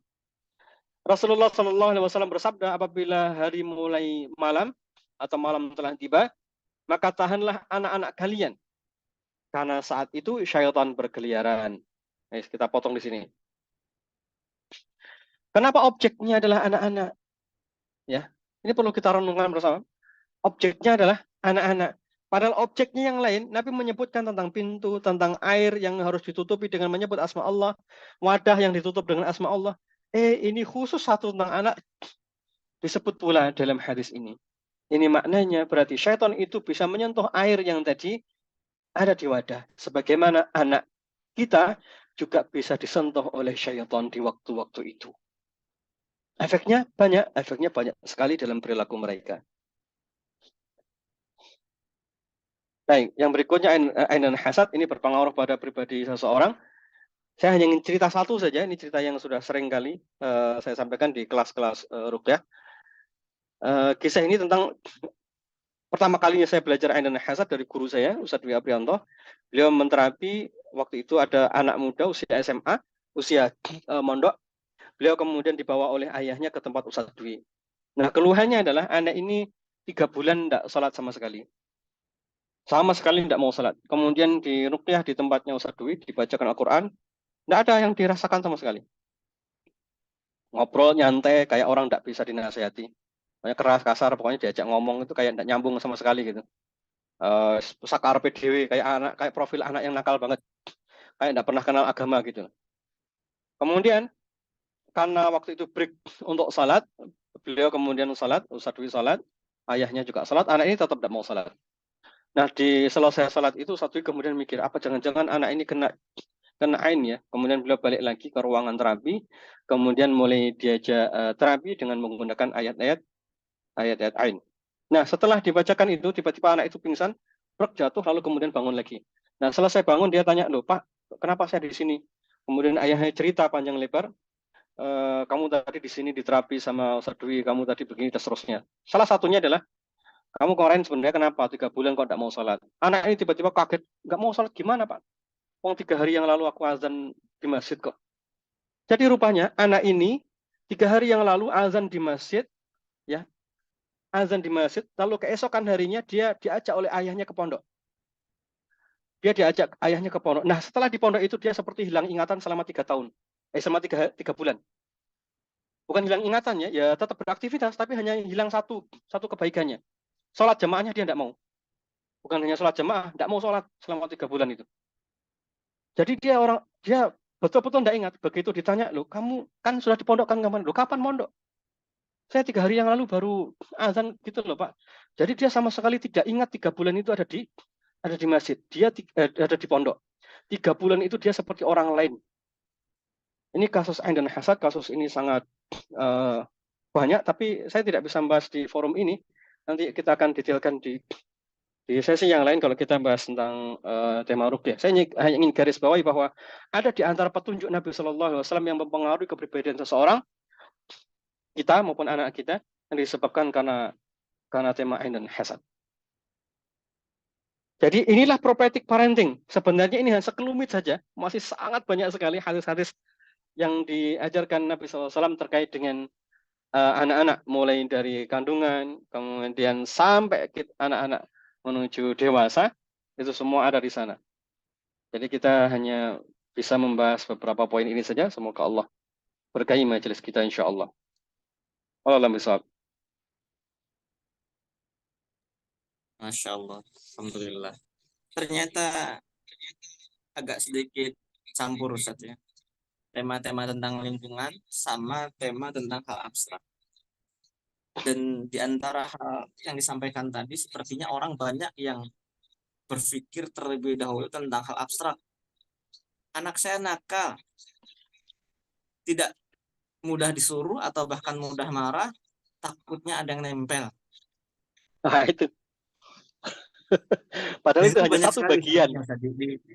Rasulullah Shallallahu Alaihi Wasallam bersabda, apabila hari mulai malam atau malam telah tiba, maka tahanlah anak-anak kalian, karena saat itu syaitan berkeliaran. Kita potong di sini. Kenapa objeknya adalah anak-anak? Ya, ini perlu kita renungkan bersama. Objeknya adalah anak-anak. Padahal objeknya yang lain, Nabi menyebutkan tentang pintu, tentang air yang harus ditutupi dengan menyebut asma Allah, wadah yang ditutup dengan asma Allah. Ini khusus satu tentang anak disebut pula dalam hadis ini. Ini maknanya berarti syaitan itu bisa menyentuh air yang tadi ada di wadah. Sebagaimana anak kita juga bisa disentuh oleh syaitan di waktu-waktu itu. Efeknya banyak sekali dalam perilaku mereka. Baik, yang berikutnya ain dan hasad ini berpengaruh pada pribadi seseorang. Saya hanya ingin cerita satu saja, ini cerita yang sudah sering kali saya sampaikan di kelas-kelas ruqyah. Kisah ini tentang pertama kalinya saya belajar ain dan hasad dari guru saya, Ustadz Dwi Aprianto. Beliau menterapi waktu itu ada anak muda usia SMA, usia mondok. Beliau kemudian dibawa oleh ayahnya ke tempat Ustadz Dwi. Nah, keluhannya adalah anak ini 3 bulan tidak sholat sama sekali. Sama sekali tidak mau sholat. Kemudian di ruqyah di tempatnya Ustadz Dwi, dibacakan Al-Quran. Tidak ada yang dirasakan sama sekali. Ngobrol nyantai kayak orang tidak bisa dinasehati. Kayak keras kasar, pokoknya diajak ngomong itu kayak tidak nyambung sama sekali gitu. Sakar PDW kayak profil anak yang nakal banget, kayak tidak pernah kenal agama gitu. Kemudian karena waktu itu break untuk salat, beliau kemudian salat, Ustadz Dwi salat, ayahnya juga salat, anak ini tetap tidak mau salat. Nah, di selesai salat itu Ustadz Dwi kemudian mikir, apa jangan-jangan anak ini kena ain ya. Kemudian beliau balik lagi ke ruangan terapi, kemudian mulai diajak terapi dengan menggunakan ayat-ayat ain. Nah, setelah dibacakan itu, tiba-tiba anak itu pingsan, jatuh, lalu kemudian bangun lagi. Nah, selesai bangun, dia tanya, loh Pak, kenapa saya di sini? Kemudian ayahnya cerita panjang lebar, kamu tadi di sini diterapi sama Ustadz Dwi, kamu tadi begini, dan seterusnya. Salah satunya adalah, kamu kemarin sebenarnya kenapa 3 bulan kok tidak mau sholat? Anak ini tiba-tiba kaget, nggak mau sholat gimana Pak? Wong 3 hari yang lalu aku azan di masjid kok. Jadi rupanya anak ini 3 hari yang lalu azan di masjid, ya, azan di masjid, lalu keesokan harinya dia diajak oleh ayahnya ke pondok. Dia diajak ayahnya ke pondok. Nah, setelah di pondok itu dia seperti hilang ingatan selama 3 tahun. Selama 3 bulan. Bukan hilang ingatannya, ya tetap beraktivitas, tapi hanya hilang satu kebaikannya. Sholat jamaahnya dia tidak mau. Bukan hanya sholat jamaah, tidak mau sholat selama 3 bulan itu. Jadi dia betul-betul tidak ingat. Begitu ditanya, loh kamu kan sudah dipondokkan kemana? Loh kapan mondok? Saya 3 hari yang lalu baru azan gitu loh Pak. Jadi dia sama sekali tidak ingat 3 bulan itu ada di masjid. Dia ada di pondok. 3 bulan itu dia seperti orang lain. Ini kasus ain dan hasad, kasus ini sangat banyak, tapi saya tidak bisa membahas di forum ini. Nanti kita akan detailkan di sesi yang lain kalau kita bahas tentang tema ruqyah. Saya hanya ingin garis bawahi bahwa ada di antara petunjuk Nabi Shallallahu Alaihi Wasallam yang mempengaruhi kepribadian seseorang, kita maupun anak kita, yang disebabkan karena tema ain dan hasad. Jadi inilah prophetic parenting. Sebenarnya ini hanya sekelumit saja, masih sangat banyak sekali hadis-hadis yang diajarkan Nabi SAW terkait dengan anak-anak, mulai dari kandungan, kemudian sampai anak-anak menuju dewasa, itu semua ada di sana. Jadi kita hanya bisa membahas beberapa poin ini saja. Semoga Allah berkahi majelis kita insya Allah. Wallahu a'lam. Masya Allah. Alhamdulillah. ternyata agak sedikit campur Ustaz ya. Tema-tema tentang lingkungan sama tema tentang hal abstrak. Dan di antara hal yang disampaikan tadi, sepertinya orang banyak yang berpikir terlebih dahulu tentang hal abstrak. Anak saya nakal, tidak mudah disuruh atau bahkan mudah marah, takutnya ada yang nempel. Nah, itu. Padahal Dan itu itu hanya banyak satu sekali bagian. sepertinya tadi.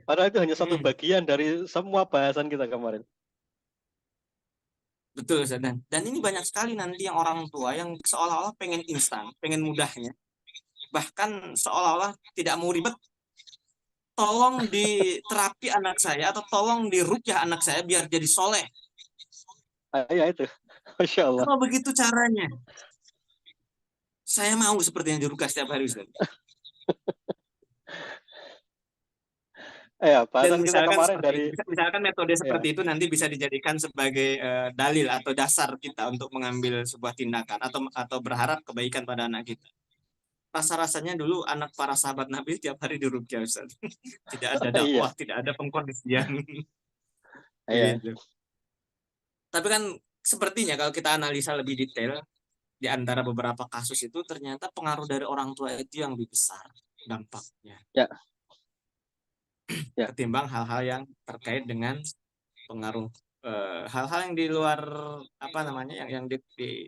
Padahal itu hanya satu Hmm, bagian dari semua bahasan kita kemarin. betul, Ustaz. Dan ini banyak sekali nanti yang orang tua yang seolah-olah pengen instan, pengen mudahnya. Bahkan seolah-olah tidak mau ribet, tolong diterapi anak saya atau tolong dirukyah anak saya biar jadi soleh. Ya itu. Masya Allah. Kalau begitu caranya, saya mau seperti yang dirukyah setiap hari, Ustaz. Ya, Dan bahasan kita misalkan kemarin seperti itu, dari misalkan metode ya, seperti itu nanti bisa dijadikan sebagai dalil atau dasar kita untuk mengambil sebuah tindakan atau berharap kebaikan pada anak kita. Rasa-rasanya dulu anak para sahabat Nabi tiap hari dirukyah, Ustaz. Tidak ada iya, dakwah, tidak ada pengkondisian. iya, Begitu. Tapi kan sepertinya kalau kita analisa lebih detail, di antara beberapa kasus itu ternyata pengaruh dari orang tua itu yang lebih besar dampaknya ya, ya, ketimbang hal-hal yang terkait dengan pengaruh hal-hal yang di luar apa namanya yang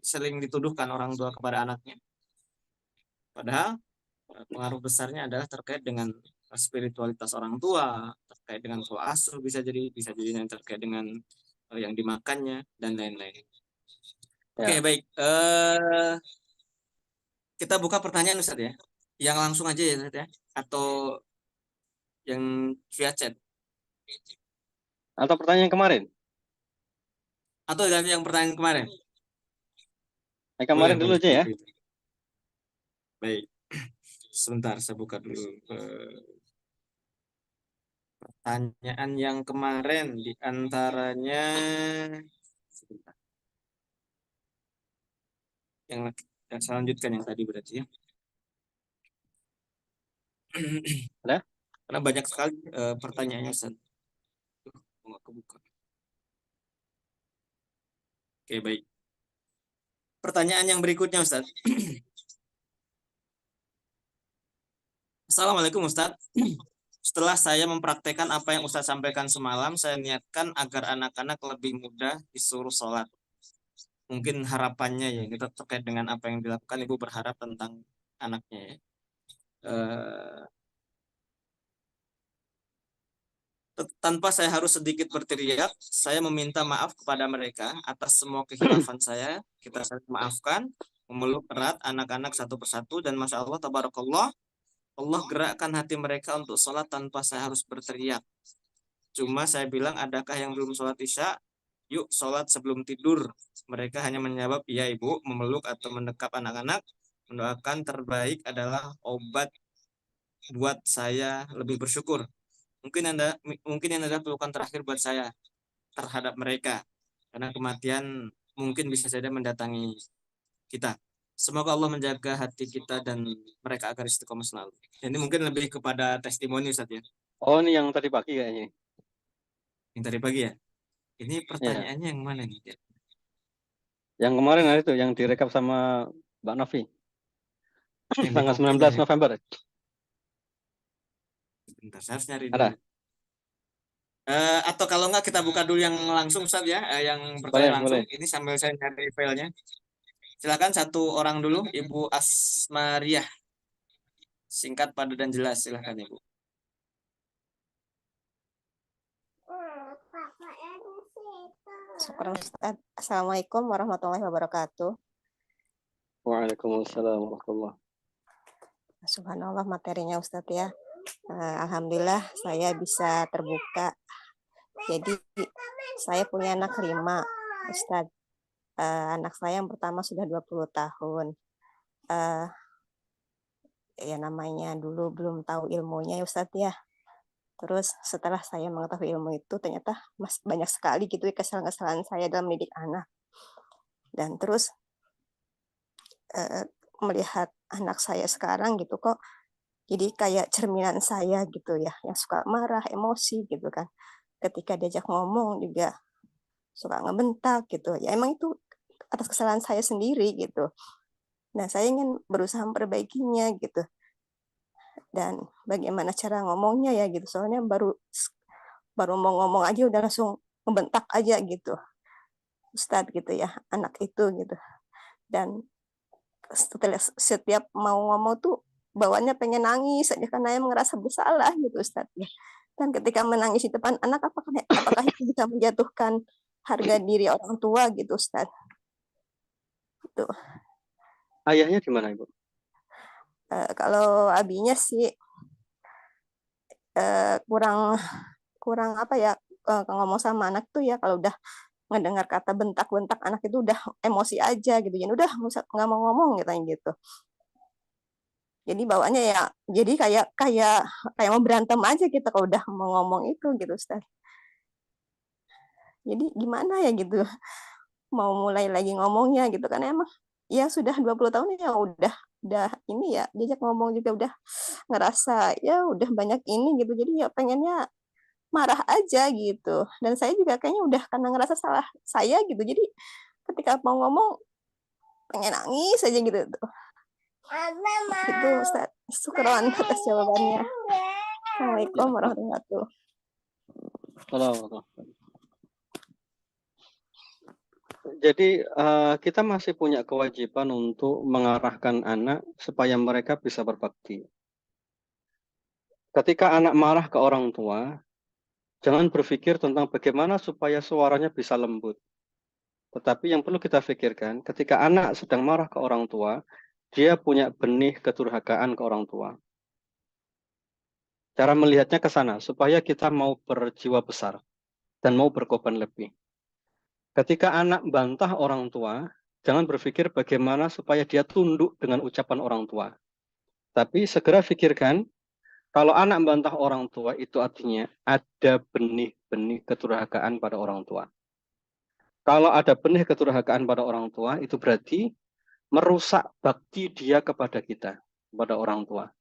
sering dituduhkan orang tua kepada anaknya. Padahal pengaruh besarnya adalah terkait dengan spiritualitas orang tua, terkait dengan pola asuh bisa jadi yang terkait dengan yang dimakannya dan lain-lain. Oke, ya. baik. Kita buka pertanyaan Ustaz ya. Yang langsung aja ya Ustaz ya. Atau yang via chat. Atau pertanyaan kemarin? Atau dari yang pertanyaan kemarin. Boleh, Kemarin dulu boleh. aja ya. Baik. Sebentar, saya buka dulu pertanyaan yang kemarin. Di antaranya, sebentar. Yang saya lanjutkan yang tadi berarti ya. Ada? Karena banyak sekali pertanyaannya, Ustaz. Nggak kebuka. Oke, baik. Pertanyaan yang berikutnya, Ustaz. Assalamualaikum, Ustaz. Setelah saya mempraktekkan apa yang Ustaz sampaikan semalam, saya niatkan agar anak-anak lebih mudah disuruh sholat. Mungkin harapannya ya, kita terkait dengan apa yang dilakukan, Ibu berharap tentang anaknya ya. Eh, Tanpa saya harus sedikit berteriak, saya meminta maaf kepada mereka atas semua kekhilafan saya. Kita saling maafkan, memeluk erat anak-anak satu persatu, dan Masya Allah, Tabarakallah, Allah gerakkan hati mereka untuk sholat tanpa saya harus berteriak. Cuma saya bilang, adakah yang belum sholat isya? Yuk sholat sebelum tidur. Mereka hanya menjawab, iya ibu, memeluk atau mendekap anak-anak. Mendoakan terbaik adalah obat buat saya lebih bersyukur. Mungkin yang adalah pelukan terakhir buat saya terhadap mereka. Karena kematian mungkin bisa saja mendatangi kita. Semoga Allah menjaga hati kita dan mereka agar istiqomah selalu. Ini mungkin lebih kepada testimoni Ustaz ya. Oh, ini yang tadi pagi kayaknya. Yang tadi pagi ya. Ini Ya. pertanyaannya yang mana nih? Yang kemarin hari itu yang direkap sama Mbak Novi. Yang di Tanggal kopinya 19 ya. November. Bentar, saya harus nyari dulu. Ada? Atau kalau enggak kita buka dulu yang langsung Ustaz ya, yang Boleh, pertanyaan langsung. boleh. Ini sambil saya nyari filenya. Silakan satu orang dulu, Ibu Asmariah. Singkat, padat dan jelas, silakan Ibu. Syukur Ustaz. Assalamualaikum warahmatullahi wabarakatuh. Waalaikumsalam warahmatullahi. Subhanallah materinya Ustaz ya. Alhamdulillah saya bisa terbuka. Jadi saya punya anak 5 Ustaz. Anak saya yang pertama sudah 20 tahun. Ya namanya dulu belum tahu ilmunya ya Ustaz ya. Terus setelah saya mengetahui ilmu itu ternyata banyak sekali gitu kesalahan-kesalahan saya dalam mendidik anak. Dan terus melihat anak saya sekarang gitu kok Jadi kayak cerminan saya gitu ya, yang suka marah, emosi gitu kan. Ketika diajak ngomong juga suka ngebentak gitu. Ya emang itu atas kesalahan saya sendiri gitu. Nah, saya ingin berusaha memperbaikinya gitu. Dan bagaimana cara ngomongnya ya gitu. Soalnya baru baru mau ngomong aja udah langsung membentak aja gitu. Ustadz gitu ya, anak itu gitu. Dan setiap mau ngomong tuh bawaannya pengen nangis aja karena yang merasa bersalah gitu Ustadz ya. Dan ketika menangis di depan anak apakah itu bisa menjatuhkan harga diri orang tua gitu Ustadz. Itu Ayahnya di mana, Ibu? kalau abinya sih kurang kurang apa ya ngomong sama anak tuh ya kalau udah ngedengar kata bentak-bentak anak itu udah emosi aja gitu. Jadi udah nggak mau ngomong gitu. Jadi bawaannya ya jadi kayak kayak kayak mau berantem aja kita kalau udah mau ngomong itu gitu Ustaz. Jadi gimana ya gitu mau mulai lagi ngomongnya gitu kan emang ya sudah 20 tahun ya udah ini ya diajak ngomong juga udah ngerasa ya udah banyak ini gitu. Jadi ya pengennya marah aja gitu. Dan saya juga kayaknya udah karena ngerasa salah saya gitu. Jadi ketika mau ngomong pengen nangis aja gitu. Itu Ustaz. Syukron atas jawabannya. Assalamualaikum warahmatullahi wabarakatuh. Halo. Jadi kita masih punya kewajiban untuk mengarahkan anak supaya mereka bisa berbakti. Ketika anak marah ke orang tua, jangan berpikir tentang bagaimana supaya suaranya bisa lembut. Tetapi yang perlu kita pikirkan, ketika anak sedang marah ke orang tua, dia punya benih kedurhakaan ke orang tua. Cara melihatnya ke sana, supaya kita mau berjiwa besar dan mau berkorban lebih. Ketika anak bantah orang tua, jangan berpikir bagaimana supaya dia tunduk dengan ucapan orang tua. Tapi segera pikirkan, kalau anak bantah orang tua itu artinya ada benih-benih kedurhakaan pada orang tua. Kalau ada benih kedurhakaan pada orang tua, itu berarti merusak bakti dia kepada kita, kepada orang tua.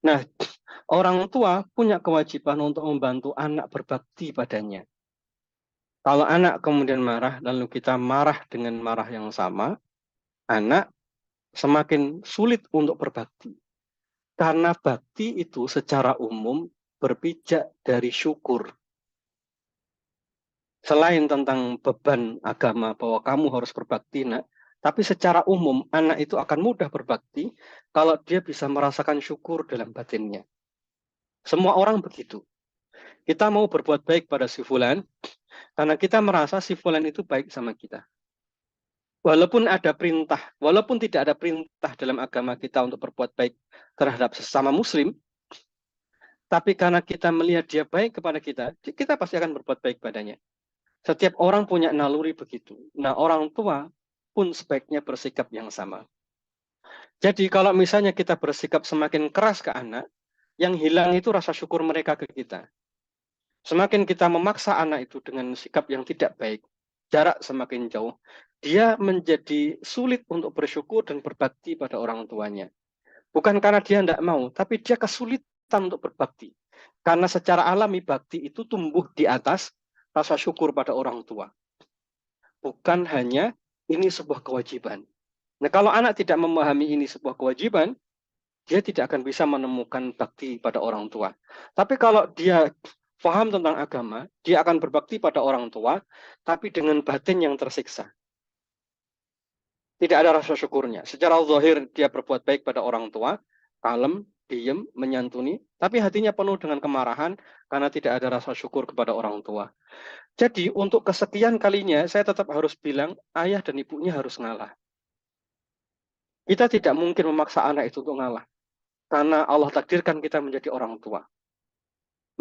Nah, orang tua punya kewajiban untuk membantu anak berbakti padanya. Kalau anak kemudian marah, lalu kita marah dengan marah yang sama, anak semakin sulit untuk berbakti. Karena bakti itu secara umum berpijak dari syukur. Selain tentang beban agama bahwa kamu harus berbakti, nak, tapi secara umum anak itu akan mudah berbakti kalau dia bisa merasakan syukur dalam batinnya. Semua orang begitu. Kita mau berbuat baik pada si fulan karena kita merasa si fulan itu baik sama kita. Walaupun ada perintah, walaupun tidak ada perintah dalam agama kita untuk berbuat baik terhadap sesama muslim, tapi karena kita melihat dia baik kepada kita, kita pasti akan berbuat baik padanya. Setiap orang punya naluri begitu. Nah, orang tua pun sebaiknya bersikap yang sama. Jadi kalau misalnya kita bersikap semakin keras ke anak, yang hilang itu rasa syukur mereka ke kita. Semakin kita memaksa anak itu dengan sikap yang tidak baik, jarak semakin jauh, dia menjadi sulit untuk bersyukur dan berbakti pada orang tuanya. Bukan karena dia tidak mau, tapi dia kesulitan untuk berbakti. Karena secara alami bakti itu tumbuh di atas rasa syukur pada orang tua. Bukan hanya ini sebuah kewajiban. Nah, kalau anak tidak memahami ini sebuah kewajiban, dia tidak akan bisa menemukan bakti pada orang tua. Tapi kalau dia paham tentang agama, dia akan berbakti pada orang tua, tapi dengan batin yang tersiksa. Tidak ada rasa syukurnya. Secara zahir dia berbuat baik pada orang tua, kalem, diem, menyantuni, tapi hatinya penuh dengan kemarahan karena tidak ada rasa syukur kepada orang tua. Jadi untuk kesekian kalinya saya tetap harus bilang ayah dan ibunya harus ngalah. Kita tidak mungkin memaksa anak itu untuk ngalah. Karena Allah takdirkan kita menjadi orang tua.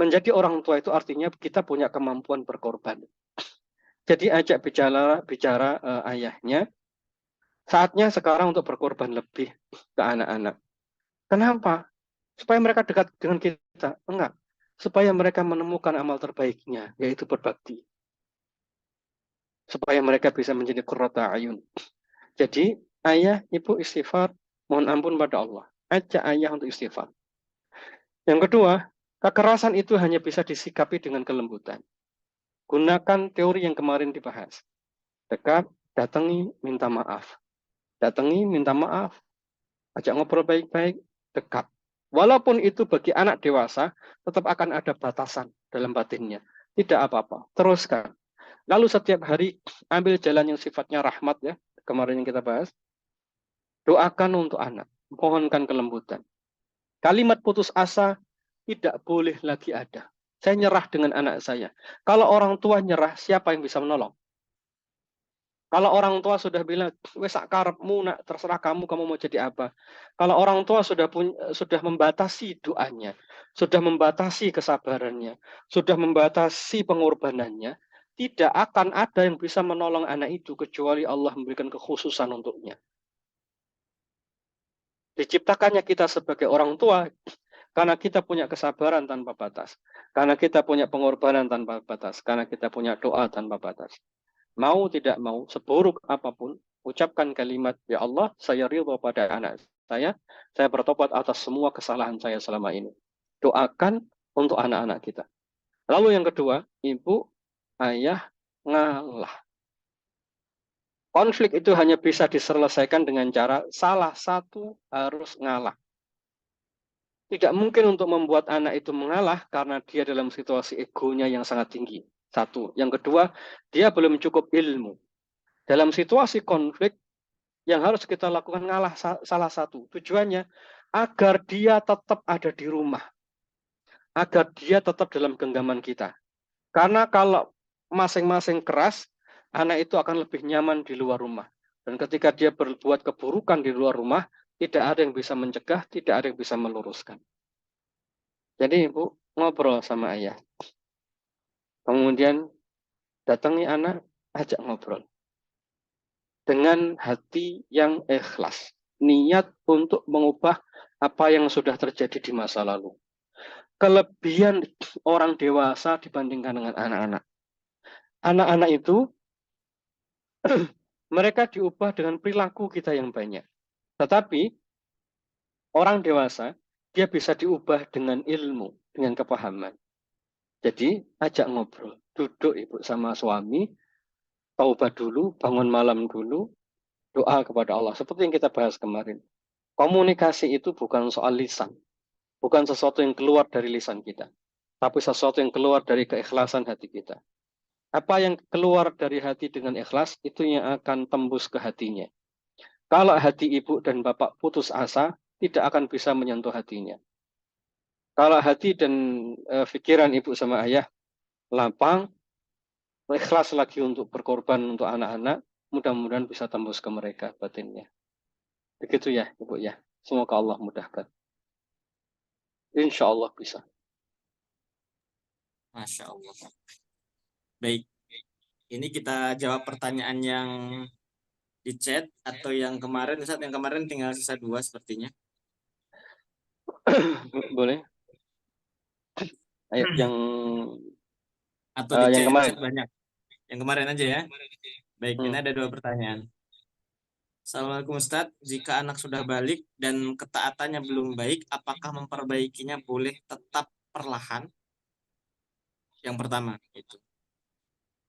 Menjadi orang tua itu artinya kita punya kemampuan berkorban. Jadi ajak bicara ayahnya, saatnya sekarang untuk berkorban lebih ke anak-anak. Kenapa? Supaya mereka dekat dengan kita? Enggak. Supaya mereka menemukan amal terbaiknya, yaitu berbakti. Supaya mereka bisa menjadi qurrata ayun. Jadi ayah, ibu istighfar, mohon ampun pada Allah. Ajak ayah untuk istighfar. Yang kedua, kekerasan itu hanya bisa disikapi dengan kelembutan. Gunakan teori yang kemarin dibahas. Dekat, datangi, minta maaf. Datangi, minta maaf. Ajak ngobrol baik-baik, dekat. Walaupun itu bagi anak dewasa, tetap akan ada batasan dalam batinnya. Tidak apa-apa, teruskan. Lalu setiap hari ambil jalan yang sifatnya rahmat ya, kemarin yang kita bahas. Doakan untuk anak, mohonkan kelembutan. Kalimat putus asa tidak boleh lagi ada. Saya nyerah dengan anak saya. Kalau orang tua nyerah, siapa yang bisa menolong? Kalau orang tua sudah bilang, wes sak karepmu nak, terserah kamu mau jadi apa. Kalau orang tua sudah membatasi doanya, sudah membatasi kesabarannya, sudah membatasi pengorbanannya, tidak akan ada yang bisa menolong anak itu kecuali Allah memberikan kekhususan untuknya. Diciptakannya kita sebagai orang tua karena kita punya kesabaran tanpa batas, karena kita punya pengorbanan tanpa batas, karena kita punya doa tanpa batas. Mau tidak mau, seburuk apapun, ucapkan kalimat, ya Allah, saya ridho pada anak saya bertobat atas semua kesalahan saya selama ini. Doakan untuk anak-anak kita. Lalu yang kedua, ibu, ayah, ngalah. Konflik itu hanya bisa diselesaikan dengan cara salah satu harus ngalah. Tidak mungkin untuk membuat anak itu mengalah karena dia dalam situasi egonya yang sangat tinggi. Satu. Yang kedua, dia belum cukup ilmu. Dalam situasi konflik, yang harus kita lakukan ngalah salah satu. Tujuannya, agar dia tetap ada di rumah. Agar dia tetap dalam genggaman kita. Karena kalau masing-masing keras, anak itu akan lebih nyaman di luar rumah. Dan ketika dia berbuat keburukan di luar rumah, tidak ada yang bisa mencegah, tidak ada yang bisa meluruskan. Jadi ibu ngobrol sama ayah. Kemudian datangi anak, ajak ngobrol. Dengan hati yang ikhlas. Niat untuk mengubah apa yang sudah terjadi di masa lalu. Kelebihan orang dewasa dibandingkan dengan anak-anak. Anak-anak itu, mereka diubah dengan perilaku kita yang banyak. Tetapi, orang dewasa, dia bisa diubah dengan ilmu, dengan kepahaman. Jadi, ajak ngobrol. Duduk ibu sama suami, taubat dulu, bangun malam dulu, doa kepada Allah. Seperti yang kita bahas kemarin. Komunikasi itu bukan soal lisan. Bukan sesuatu yang keluar dari lisan kita. Tapi sesuatu yang keluar dari keikhlasan hati kita. Apa yang keluar dari hati dengan ikhlas, itu yang akan tembus ke hatinya. Kalau hati ibu dan bapak putus asa, tidak akan bisa menyentuh hatinya. Kalau hati dan pikiran ibu sama ayah lapang, ikhlas lagi untuk berkorban untuk anak-anak, mudah-mudahan bisa tembus ke mereka batinnya. Begitu ya, ibu ya. Semoga Allah mudahkan. Insya Allah bisa. Masya Allah. Baik, ini kita jawab pertanyaan yang di chat atau yang kemarin. Ustaz, yang kemarin tinggal sisa 2 sepertinya. Boleh? Ayo, Atau di yang kemarin. chat banyak. Yang kemarin aja ya. Baik, ini ada 2 pertanyaan. Assalamualaikum Ustaz, jika anak sudah balik dan ketaatannya belum baik, apakah memperbaikinya boleh tetap perlahan? Yang pertama, itu.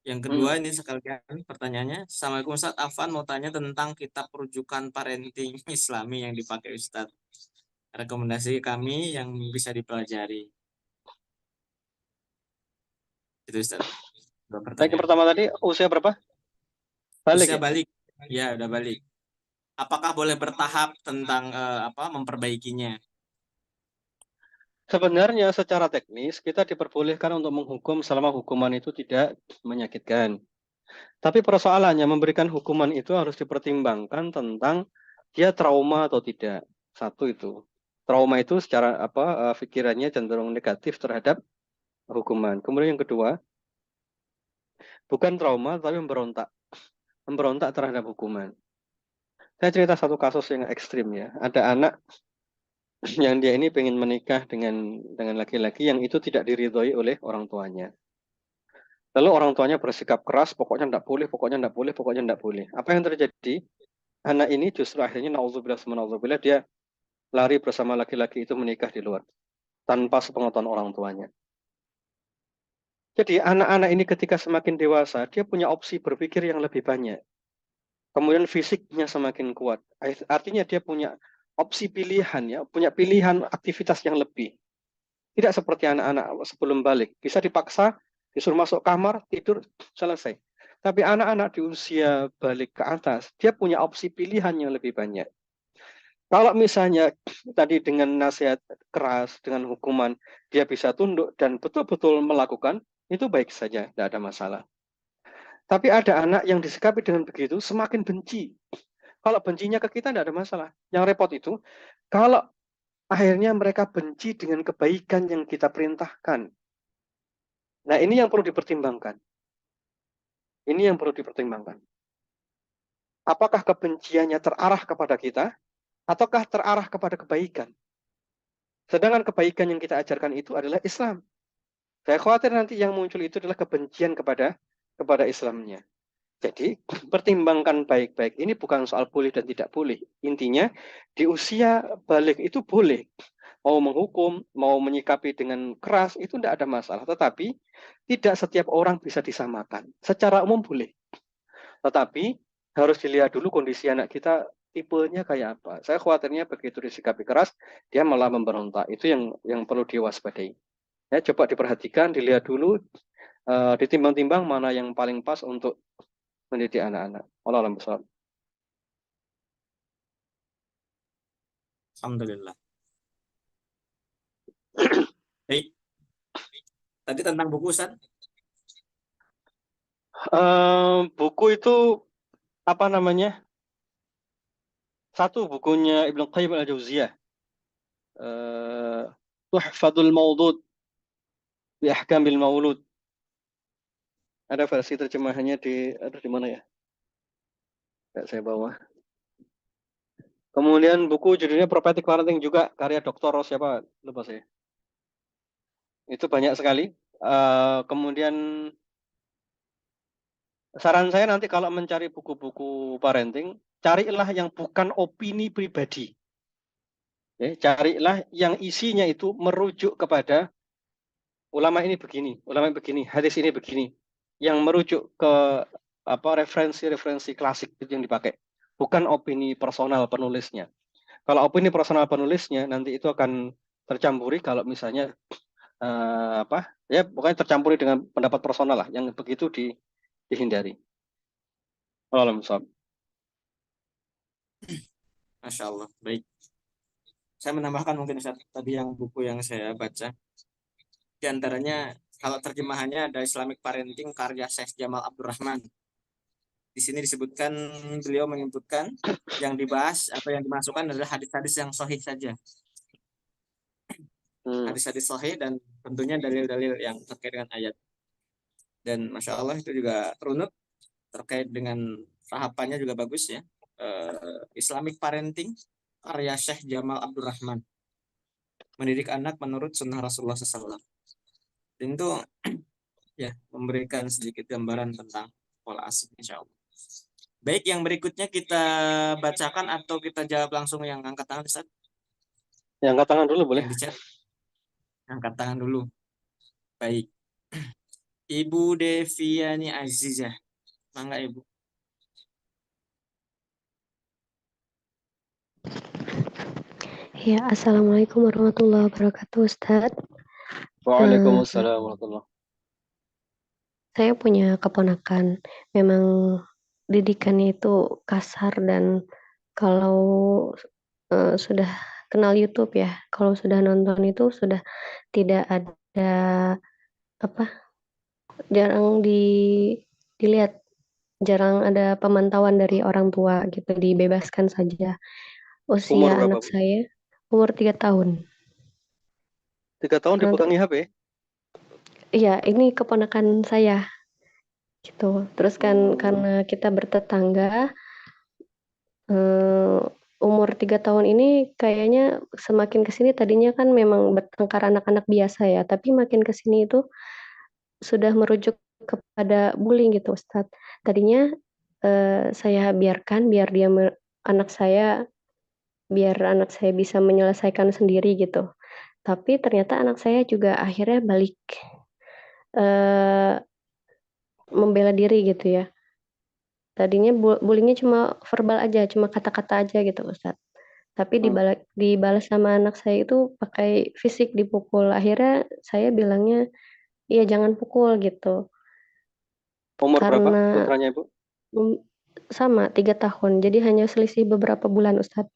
Yang kedua, ini sekalian pertanyaannya. Assalamualaikum Ustaz, Afan mau tanya tentang kitab rujukan parenting Islami yang dipakai Ustaz. Rekomendasi kami yang bisa dipelajari. Itu Ustaz. Yang pertama tadi, usia berapa? Balik usia ya? balik. Ya, udah balik. Apakah boleh bertahap tentang memperbaikinya? Sebenarnya secara teknis kita diperbolehkan untuk menghukum selama hukuman itu tidak menyakitkan. Tapi persoalannya memberikan hukuman itu harus dipertimbangkan tentang dia trauma atau tidak. Satu itu. Trauma itu secara pikirannya cenderung negatif terhadap hukuman. Kemudian yang kedua, bukan trauma tapi memberontak. Memberontak terhadap hukuman. Saya cerita satu kasus yang ekstrim ya. Ada anak yang dia ini pengen menikah dengan laki-laki yang itu tidak diridhoi oleh orang tuanya. Lalu orang tuanya bersikap keras, pokoknya tidak boleh, pokoknya tidak boleh, pokoknya tidak boleh. Apa yang terjadi? Anak ini justru akhirnya naudzubillah dia lari bersama laki-laki itu menikah di luar. tanpa sepengetahuan orang tuanya. Jadi anak-anak ini ketika semakin dewasa, dia punya opsi berpikir yang lebih banyak. Kemudian fisiknya semakin kuat. Artinya dia punya opsi pilihan, ya, punya pilihan aktivitas yang lebih. Tidak seperti anak-anak sebelum balik. Bisa dipaksa, disuruh masuk kamar, tidur, selesai. Tapi anak-anak di usia balik ke atas, dia punya opsi pilihan yang lebih banyak. Kalau misalnya tadi dengan nasihat keras, dengan hukuman, dia bisa tunduk dan betul-betul melakukan, itu baik saja, tidak ada masalah. Tapi ada anak yang disikapi dengan begitu, semakin benci. Kalau bencinya ke kita, tidak ada masalah. Yang repot itu, kalau akhirnya mereka benci dengan kebaikan yang kita perintahkan. Nah, ini yang perlu dipertimbangkan. Ini yang perlu dipertimbangkan. Apakah kebenciannya terarah kepada kita, ataukah terarah kepada kebaikan? Sedangkan kebaikan yang kita ajarkan itu adalah Islam. Saya khawatir nanti yang muncul itu adalah kebencian kepada Islamnya. Jadi pertimbangkan baik-baik. Ini bukan soal boleh dan tidak boleh. Intinya di usia balik itu boleh. Mau menghukum, mau menyikapi dengan keras, itu tidak ada masalah. Tetapi tidak setiap orang bisa disamakan. Secara umum boleh. Tetapi harus dilihat dulu kondisi anak kita, tipenya kayak apa. Saya khawatirnya begitu disikapi keras, dia malah memberontak. Itu yang perlu diwaspadai. Ya, coba diperhatikan, dilihat dulu, ditimbang-timbang mana yang paling pas untuk mendidik anak-anak. Wallahu a'lam bishawab. Alhamdulillah. Baik. Tadi tentang buku, Ustaz. Buku itu apa namanya? Satu bukunya Ibnu Qayyim al-Jauziyah, Tuhfatul Maudud bi Ahkamil Maulud. Ada versi terjemahannya di mana ya? Nggak saya bawa. Kemudian buku judulnya Prophetic Parenting juga, karya Dr. siapa? Lupa saya. Itu banyak sekali. Kemudian saran saya nanti kalau mencari buku-buku parenting, carilah yang bukan opini pribadi. Carilah yang isinya itu merujuk kepada ulama ini begini, hadis ini begini, yang merujuk ke referensi-referensi klasik itu yang dipakai, bukan opini personal penulisnya. Kalau opini personal penulisnya nanti itu akan tercampuri kalau misalnya pokoknya tercampuri dengan pendapat personal lah, yang begitu dihindari. Waalaikumsalam. Masya Allah. Baik. Saya menambahkan mungkin Ustaz, tadi yang buku yang saya baca. Di antaranya kalau terjemahannya ada Islamic Parenting karya Syekh Jamal Abdurrahman. Di sini disebutkan, beliau menyebutkan yang dibahas atau yang dimasukkan adalah hadis-hadis yang sahih saja. Hadis-hadis sahih dan tentunya dalil-dalil yang terkait dengan ayat. Dan Masya Allah itu juga runut terkait dengan tahapannya juga bagus ya. Islamic Parenting karya Syekh Jamal Abdurrahman, mendidik anak menurut sunnah Rasulullah SAW. Dan itu ya memberikan sedikit gambaran tentang pola asuh, insya Allah. Baik, yang berikutnya kita bacakan atau kita jawab langsung yang angkat tangan, Ustaz? Yang angkat tangan dulu boleh. Yang di chat. Angkat tangan dulu. Baik. Ibu Deviani Azizah. Mangga Ibu. Ya, Assalamualaikum warahmatullahi wabarakatuh, Ustaz. Waalaikumsalam warahmatullahi. Saya punya keponakan. Memang didikannya itu kasar dan kalau sudah kenal YouTube ya, kalau sudah nonton itu sudah tidak ada jarang dilihat, jarang ada pemantauan dari orang tua gitu, dibebaskan saja. Usia anak saya umur 3 tahun. 3 tahun dipegangi HP? Iya, ini keponakan saya. Gitu. Terus kan karena kita bertetangga, umur 3 tahun ini kayaknya semakin ke sini, tadinya kan memang bertengkar anak-anak biasa ya, tapi makin ke sini itu sudah merujuk kepada bullying gitu, Ustadz. Tadinya, saya biarkan biar anak saya bisa menyelesaikan sendiri gitu. Tapi ternyata anak saya juga akhirnya balik eh, membela diri gitu ya. Tadinya bullyingnya cuma verbal aja, cuma kata-kata aja gitu Ustadz. Tapi dibalas sama anak saya itu pakai fisik dipukul. Akhirnya saya bilangnya, iya jangan pukul gitu. Umur berapa Karena putranya Ibu? sama 3 tahun, jadi hanya selisih beberapa bulan Ustadz.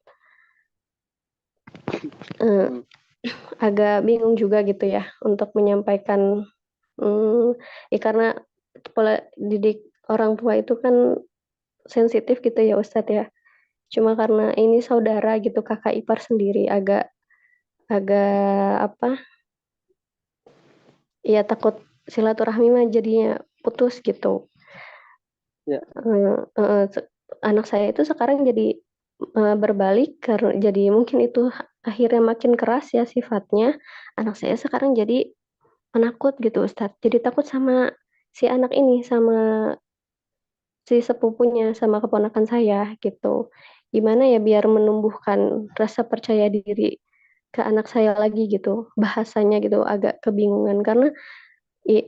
Eh, agak bingung juga gitu ya untuk menyampaikan, ya karena pola didik orang tua itu kan sensitif gitu ya Ustadz ya. Cuma karena ini saudara gitu, kakak ipar sendiri agak agak apa, ya takut silaturahmi mah jadinya putus gitu. Ya. Anak saya itu sekarang jadi berbalik karena jadi mungkin itu akhirnya makin keras ya sifatnya. Anak saya sekarang jadi penakut gitu Ustadz. Jadi takut sama si anak ini, sama si sepupunya, sama keponakan saya gitu. Gimana ya biar menumbuhkan rasa percaya diri ke anak saya lagi gitu. Bahasanya gitu agak kebingungan karena iya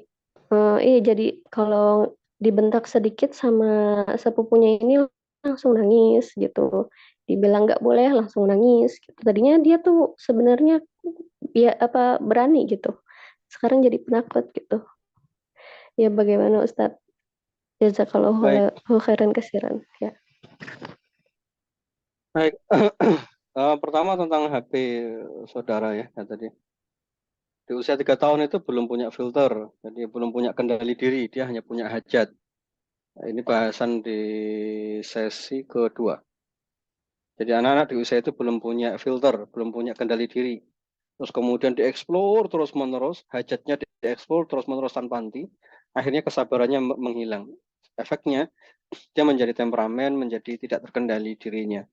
jadi kalau dibentak sedikit sama sepupunya ini langsung nangis gitu. Dibilang nggak boleh langsung nangis gitu. Tadinya dia tuh sebenarnya ya apa berani gitu. Sekarang jadi penakut gitu. Ya bagaimana Ustadz? Jazakallahu Baik, khairan kasiran. Ya. baik. Pertama tentang HP saudara ya tadi. Di usia 3 tahun itu belum punya filter, jadi belum punya kendali diri, dia hanya punya hajat. Nah, ini bahasan di sesi kedua. Jadi anak-anak di usia itu belum punya filter, belum punya kendali diri. Terus kemudian dieksplor terus-menerus, hajatnya dieksplor terus-menerus tanpa henti. Akhirnya kesabarannya menghilang. Efeknya, dia menjadi temperamen, menjadi tidak terkendali dirinya.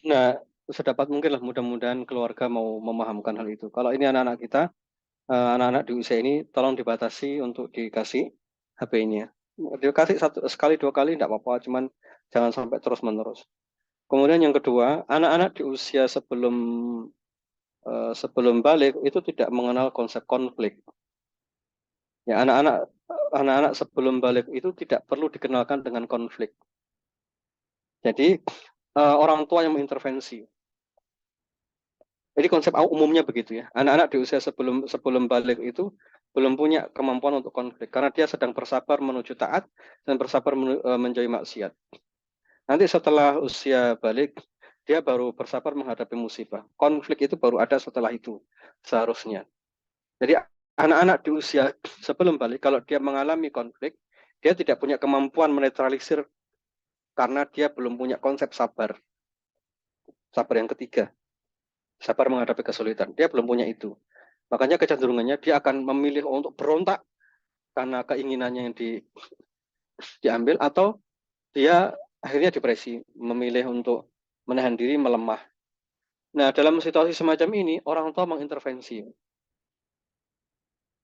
Nah, sedapat mungkin lah mudah-mudahan keluarga mau memahamkan hal itu. Kalau ini anak-anak kita, anak-anak di usia ini tolong dibatasi untuk dikasih HP-nya. Dikasih sekali 2 kali tidak apa-apa, cuman jangan sampai terus-menerus. Kemudian yang kedua, anak-anak di usia sebelum balik itu tidak mengenal konsep konflik. Ya, anak-anak sebelum balik itu tidak perlu dikenalkan dengan konflik. Jadi orang tua yang mengintervensi. Jadi konsep umumnya begitu ya. Anak-anak di usia sebelum balik itu belum punya kemampuan untuk konflik karena dia sedang bersabar menuju taat dan bersabar menjauhi maksiat. Nanti setelah usia balik dia baru bersabar menghadapi musibah. Konflik itu baru ada setelah itu seharusnya. Jadi anak-anak di usia sebelum balik kalau dia mengalami konflik, dia tidak punya kemampuan menetralisir karena dia belum punya konsep sabar. Sabar yang ketiga. Sabar menghadapi kesulitan. Dia belum punya itu. Makanya kecenderungannya dia akan memilih untuk berontak karena keinginannya yang diambil atau dia akhirnya depresi, memilih untuk menahan diri, melemah. Nah, dalam situasi semacam ini, orang tua mengintervensi.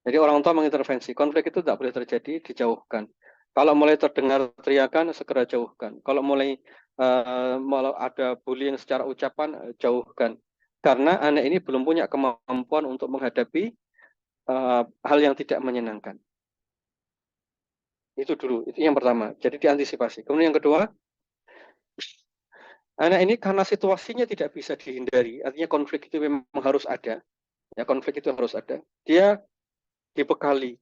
Jadi orang tua mengintervensi. Konflik itu tidak boleh terjadi, dijauhkan. Kalau mulai terdengar teriakan, segera jauhkan. Kalau mulai ada bullying secara ucapan, jauhkan. Karena anak ini belum punya kemampuan untuk menghadapi hal yang tidak menyenangkan. Itu dulu, itu yang pertama. Jadi diantisipasi. Kemudian yang kedua, anak ini karena situasinya tidak bisa dihindari, artinya konflik itu memang harus ada. Ya, konflik itu harus ada. Dia dibekali.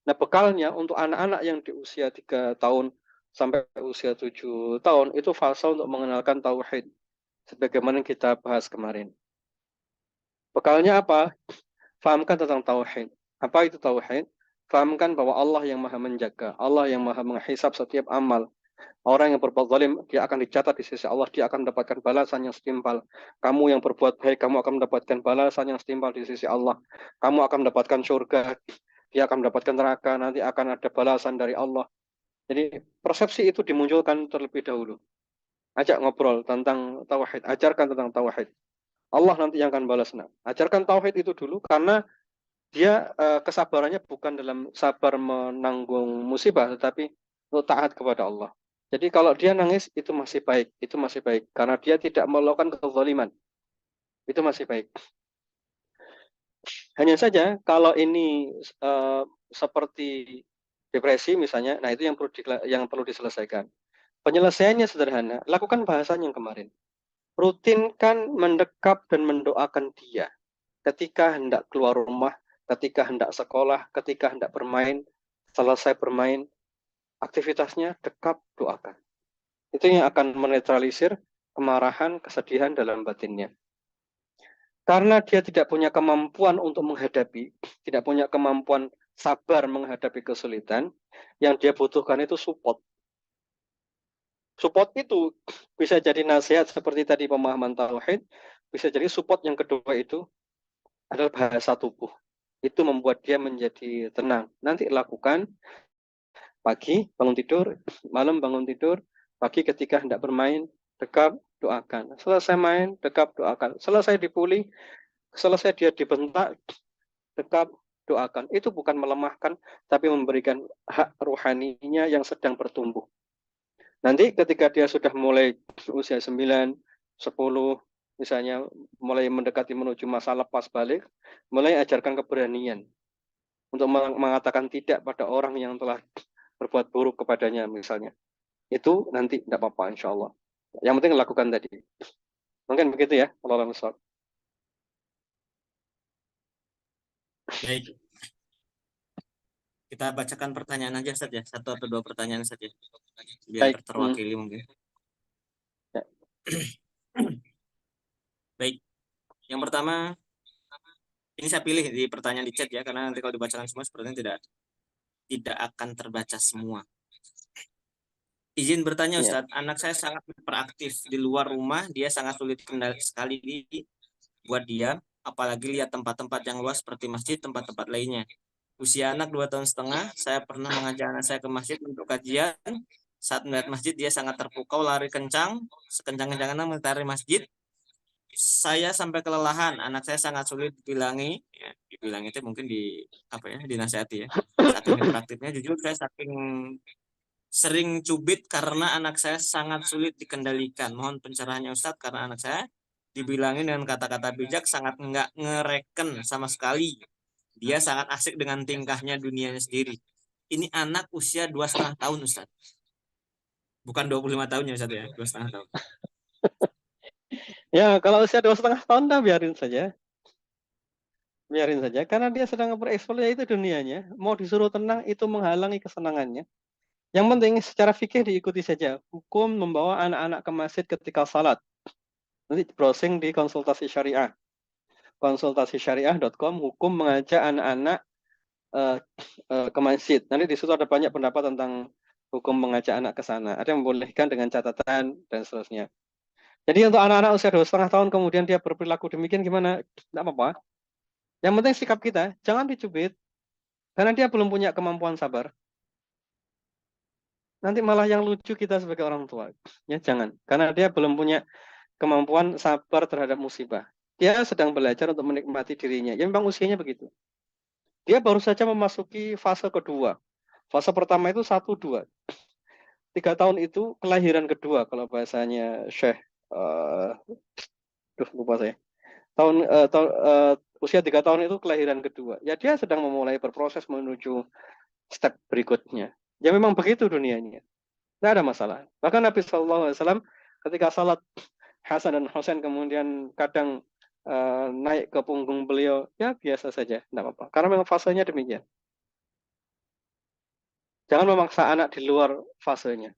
Nah, bekalnya untuk anak-anak yang di usia 3 tahun sampai usia 7 tahun itu fase untuk mengenalkan tauhid. Sebagaimana kita bahas kemarin. Bekalnya apa? Fahamkan tentang tauhid. Apa itu tauhid? Fahamkan bahwa Allah yang maha menjaga, Allah yang maha menghisap setiap amal. Orang yang berbuat zalim, dia akan dicatat di sisi Allah, dia akan mendapatkan balasan yang setimpal. Kamu yang berbuat baik, kamu akan mendapatkan balasan yang setimpal di sisi Allah. Kamu akan mendapatkan surga, dia akan mendapatkan neraka, nanti akan ada balasan dari Allah. Jadi persepsi itu dimunculkan terlebih dahulu. Ajak ngobrol tentang tauhid, ajarkan tentang tauhid. Allah nanti yang akan balas. Nah, ajarkan tauhid itu dulu karena dia kesabarannya bukan dalam sabar menanggung musibah, tetapi untuk taat kepada Allah. Jadi kalau dia nangis itu masih baik karena dia tidak melakukan kezaliman. Itu masih baik. Hanya saja kalau ini seperti depresi misalnya, nah itu yang perlu diselesaikan. Penyelesaiannya sederhana, lakukan bahasan yang kemarin. Rutinkan mendekap dan mendoakan dia ketika hendak keluar rumah, ketika hendak sekolah, ketika hendak bermain, selesai bermain, aktivitasnya dekap, doakan. Itu yang akan menetralisir kemarahan, kesedihan dalam batinnya. Karena dia tidak punya kemampuan untuk menghadapi, tidak punya kemampuan sabar menghadapi kesulitan, yang dia butuhkan itu support. Support itu bisa jadi nasihat seperti tadi pemahaman tauhid, bisa jadi support yang kedua itu adalah bahasa tubuh. Itu membuat dia menjadi tenang. Nanti lakukan pagi bangun tidur, malam bangun tidur, pagi ketika hendak bermain, dekap, doakan. Selesai main, dekap, doakan. Selesai dipuli, selesai dia dibentak, dekap, doakan. Itu bukan melemahkan, tapi memberikan hak rohaninya yang sedang bertumbuh. Nanti ketika dia sudah mulai usia 9, 10, misalnya mulai mendekati menuju masa lepas balik, mulai ajarkan keberanian untuk mengatakan tidak pada orang yang telah berbuat buruk kepadanya misalnya. Itu nanti tidak apa-apa insya Allah. Yang penting lakukan tadi. Mungkin begitu ya. Allah Ustaz. Baik, kita bacakan pertanyaan aja saja, satu atau dua pertanyaan saja, biar Baik. terwakili mungkin. Ya. Baik, yang pertama, ini saya pilih di pertanyaan di chat ya, karena nanti kalau dibacakan semua sepertinya tidak akan terbaca semua. Izin bertanya Ya. Ustadz, anak saya sangat hiperaktif di luar rumah, dia sangat sulit kendali sekali buat dia, apalagi lihat tempat-tempat yang luas seperti masjid, tempat-tempat lainnya. Usia anak 2 tahun setengah, saya pernah mengajak anak saya ke masjid untuk kajian. Saat melihat masjid, dia sangat terpukau, lari kencang, sekencang-kencangnya mencari masjid. Saya sampai kelelahan, anak saya sangat sulit dibilangi, ya, dibilang itu mungkin dinasihati ya. Saking hiperaktifnya, jujur saya saking sering cubit karena anak saya sangat sulit dikendalikan. Mohon pencerahannya Ustadz, karena anak saya dibilangin dengan kata-kata bijak sangat nggak ngereken sama sekali. Dia sangat asik dengan tingkahnya dunianya sendiri. Ini anak usia 2,5 tahun Ustadz. Bukan 25 tahun ya Ustadz ya, 2,5 tahun. Ya, kalau usia 2,5 tahun dah biarin saja. Biarin saja, karena dia sedang bereksplor ya itu dunianya. Mau disuruh tenang itu menghalangi kesenangannya. Yang penting secara fikih diikuti saja. Hukum membawa anak-anak ke masjid ketika salat. Nanti browsing di konsultasi syariah. Konsultasisyariah.com, hukum mengajak anak-anak ke masjid. Nanti di situ ada banyak pendapat tentang hukum mengajak anak ke sana. Ada yang membolehkan dengan catatan dan seterusnya. Jadi untuk anak-anak usia 2,5 tahun kemudian dia berperilaku demikian gimana? Tidak apa-apa. Yang penting sikap kita, jangan dicubit. Karena dia belum punya kemampuan sabar. Nanti malah yang lucu kita sebagai orang tua. Ya jangan. Karena dia belum punya kemampuan sabar terhadap musibah. Dia sedang belajar untuk menikmati dirinya. Ya memang usianya begitu. Dia baru saja memasuki fase kedua. Fase pertama itu 1, 2. 3 tahun itu kelahiran kedua kalau bahasanya Syekh lupa saya. Usia 3 tahun itu kelahiran kedua. Ya dia sedang memulai berproses menuju step berikutnya. Ya memang begitu dunianya. Tidak ada masalah. Bahkan Nabi SAW ketika salat Hasan dan Husain kemudian kadang naik ke punggung beliau, ya biasa saja, tidak apa-apa. Karena memang fasenya demikian. Jangan memaksa anak di luar fasenya.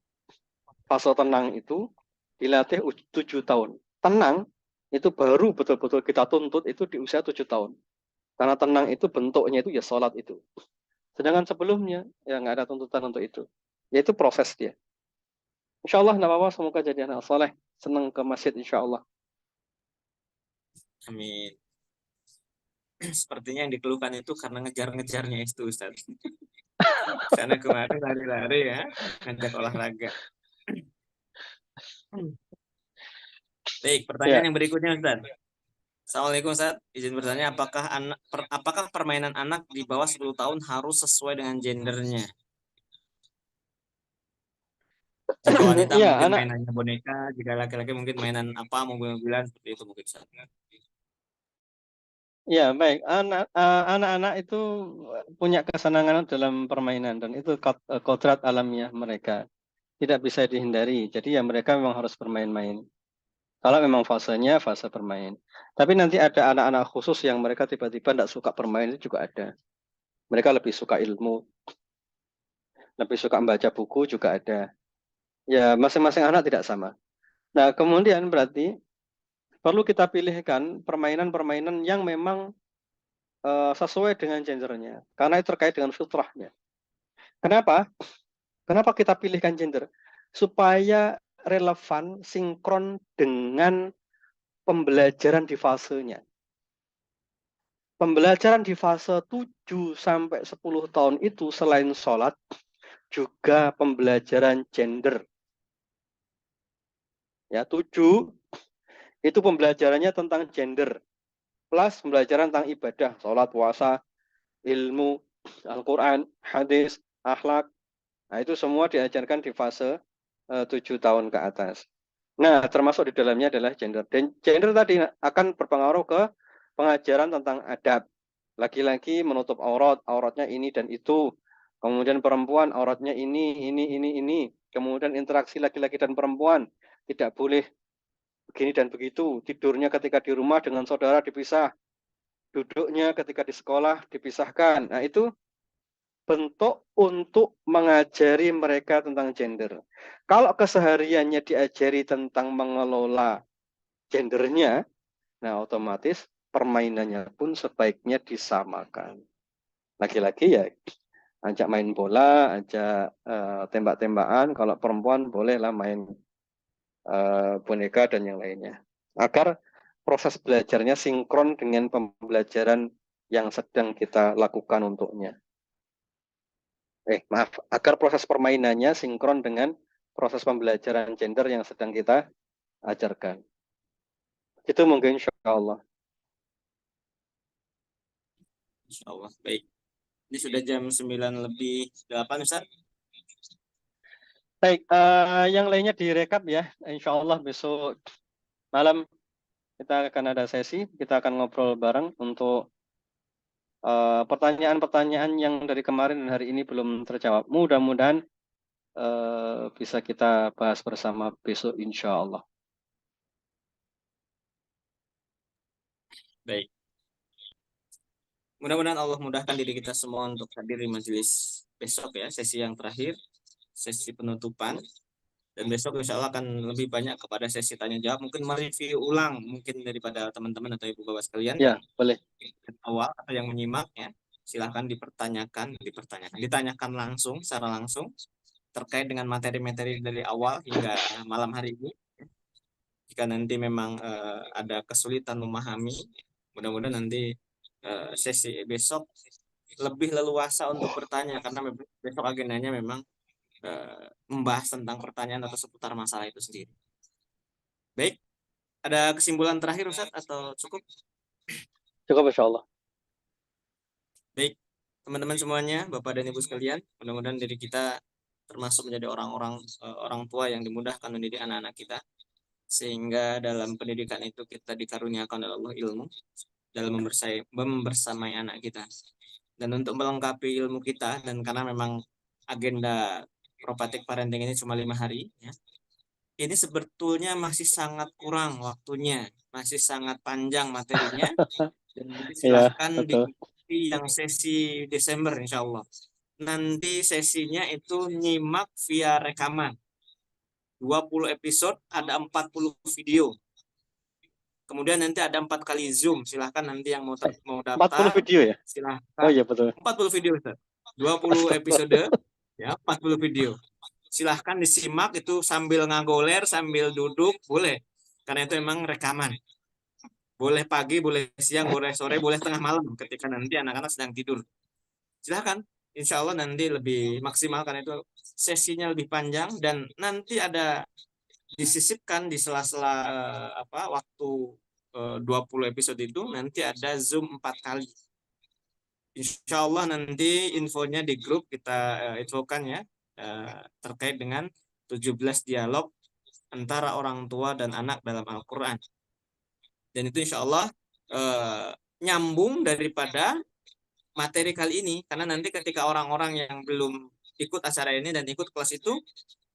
Fase tenang itu dilatih 7 tahun. Tenang itu baru betul-betul kita tuntut itu di usia 7 tahun. Karena tenang itu bentuknya itu ya sholat itu. Sedangkan sebelumnya ya nggak ada tuntutan untuk itu. Yaitu proses dia. Insya Allah tidak apa-apa, semoga jadi anak soleh. Senang ke masjid insya Allah. Amin. Sepertinya yang dikeluhkan itu karena ngejar-ngejarnya itu Ustaz. Sana kemari lari-lari ya, ngajak olahraga. Baik, pertanyaan yang berikutnya Ustaz. Assalamualaikum Ustaz, izin bertanya apakah permainan anak di bawah 10 tahun harus sesuai dengan gendernya? Jika wanita Iya, mungkin anak mainannya boneka, jika laki-laki mungkin mainan apa, mobil-mobilan seperti itu mungkin Ustaz. Ya, baik. Anak-anak itu punya kesenangan dalam permainan dan itu kodrat alamiah mereka. Tidak bisa dihindari. Jadi ya mereka memang harus bermain-main. Kalau memang fasenya fase bermain. Tapi nanti ada anak-anak khusus yang mereka tiba-tiba tidak suka bermain itu juga ada. Mereka lebih suka ilmu, lebih suka membaca buku juga ada. Ya, masing-masing anak tidak sama. Nah, kemudian berarti perlu kita pilihkan permainan-permainan yang memang sesuai dengan gendernya. Karena itu terkait dengan fitrahnya. Kenapa? Kenapa kita pilihkan gender? Supaya relevan, sinkron dengan pembelajaran di fasenya. Pembelajaran di fase 7 sampai 10 tahun itu selain sholat, juga pembelajaran gender. Ya, 7 itu pembelajarannya tentang gender. Plus pembelajaran tentang ibadah, sholat, puasa, ilmu, Al-Quran, hadis, akhlak. Nah, itu semua diajarkan di fase 7 tahun ke atas. Nah, termasuk di dalamnya adalah gender. Dan gender tadi akan berpengaruh ke pengajaran tentang adab. Laki-laki menutup aurat, auratnya ini dan itu. Kemudian perempuan, auratnya ini. Kemudian interaksi laki-laki dan perempuan. Tidak boleh begini dan begitu. Tidurnya ketika di rumah dengan saudara dipisah. Duduknya ketika di sekolah dipisahkan. Nah, itu bentuk untuk mengajari mereka tentang gender. Kalau kesehariannya diajari tentang mengelola gendernya, nah otomatis permainannya pun sebaiknya disamakan. Laki-laki ya ajak main bola, ajak tembak-tembakan. Kalau perempuan bolehlah main boneka dan yang lainnya. Agar proses belajarnya sinkron dengan pembelajaran yang sedang kita lakukan untuknya. Maaf, agar proses permainannya sinkron dengan proses pembelajaran gender yang sedang kita ajarkan. Itu mungkin insya Allah. Insya Allah. Baik. Ini sudah jam 9:08, Ustaz. Baik, yang lainnya direkap ya. Insya Allah besok malam kita akan ada sesi, kita akan ngobrol bareng untuk pertanyaan-pertanyaan yang dari kemarin dan hari ini belum terjawab. Mudah-mudahan bisa kita bahas bersama besok insya Allah. Baik. Mudah-mudahan Allah mudahkan diri kita semua untuk hadir di majelis besok ya, sesi yang terakhir, sesi penutupan. Dan besok insya Allah akan lebih banyak kepada sesi tanya jawab, mungkin mereview ulang mungkin daripada teman-teman atau ibu bapak sekalian Ya, yang boleh. awal atau yang menyimak ya. Silahkan ditanyakan langsung secara langsung terkait dengan materi-materi dari awal hingga malam hari ini. Jika nanti memang ada kesulitan memahami, mudah-mudahan nanti sesi besok lebih leluasa untuk bertanya karena besok agendanya memang membahas tentang pertanyaan atau seputar masalah itu sendiri. Baik, ada kesimpulan terakhir Ustaz atau cukup? Cukup insya Allah. Baik, teman-teman semuanya, Bapak dan Ibu sekalian, mudah-mudahan diri kita termasuk menjadi orang tua yang dimudahkan mendidik anak-anak kita, sehingga dalam pendidikan itu kita dikaruniakan oleh Allah ilmu dalam membersamai anak kita. Dan untuk melengkapi ilmu kita, dan karena memang agenda Propatik Parenting ini cuma 5 hari, ya, ini sebetulnya masih sangat kurang waktunya, masih sangat panjang materinya, dan nanti silahkan diikuti yang sesi Desember insya Allah. Nanti sesinya itu nyimak via rekaman. 20 episode, ada 40 video. Kemudian nanti ada 4 kali Zoom. Silahkan nanti yang mau daftar. 40 video ya? Silahkan. Oh iya betul. 40 video, Ustaz. 20 episode, ya 40 video. Silahkan disimak itu sambil ngagoler, sambil duduk, boleh. Karena itu emang rekaman. Boleh pagi, boleh siang, boleh sore, boleh tengah malam ketika nanti anak-anak sedang tidur. Silahkan. Insya Allah nanti lebih maksimal karena itu sesinya lebih panjang dan nanti ada disisipkan di sela-sela waktu 20 episode itu nanti ada Zoom 4 kali. Insya Allah nanti infonya di grup kita infokan ya terkait dengan 17 dialog antara orang tua dan anak dalam Al-Quran. Dan itu insya Allah nyambung daripada materi kali ini, karena nanti ketika orang-orang yang belum ikut acara ini dan ikut kelas itu,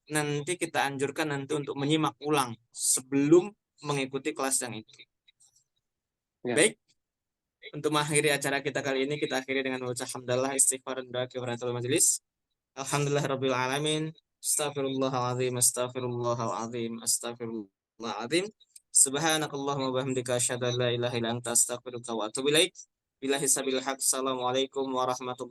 nanti kita anjurkan nanti untuk menyimak ulang sebelum mengikuti kelas yang itu. Ya. Baik, untuk mengakhiri acara kita kali ini, kita akhiri dengan mengucap hamdalah, istighfar, dan doa kifaratul majelis. Alhamdulillahirabbil alamin. Astaghfirullahaladzim, astaghfirullahaladzim, astaghfirullahaladzim. Subhanakallahumma wa bihamdika asyhadu an la ilaha illa anta astaghfiruka wa atubu ilaik. Billahi sabil haq. Assalamualaikum warahmatullahi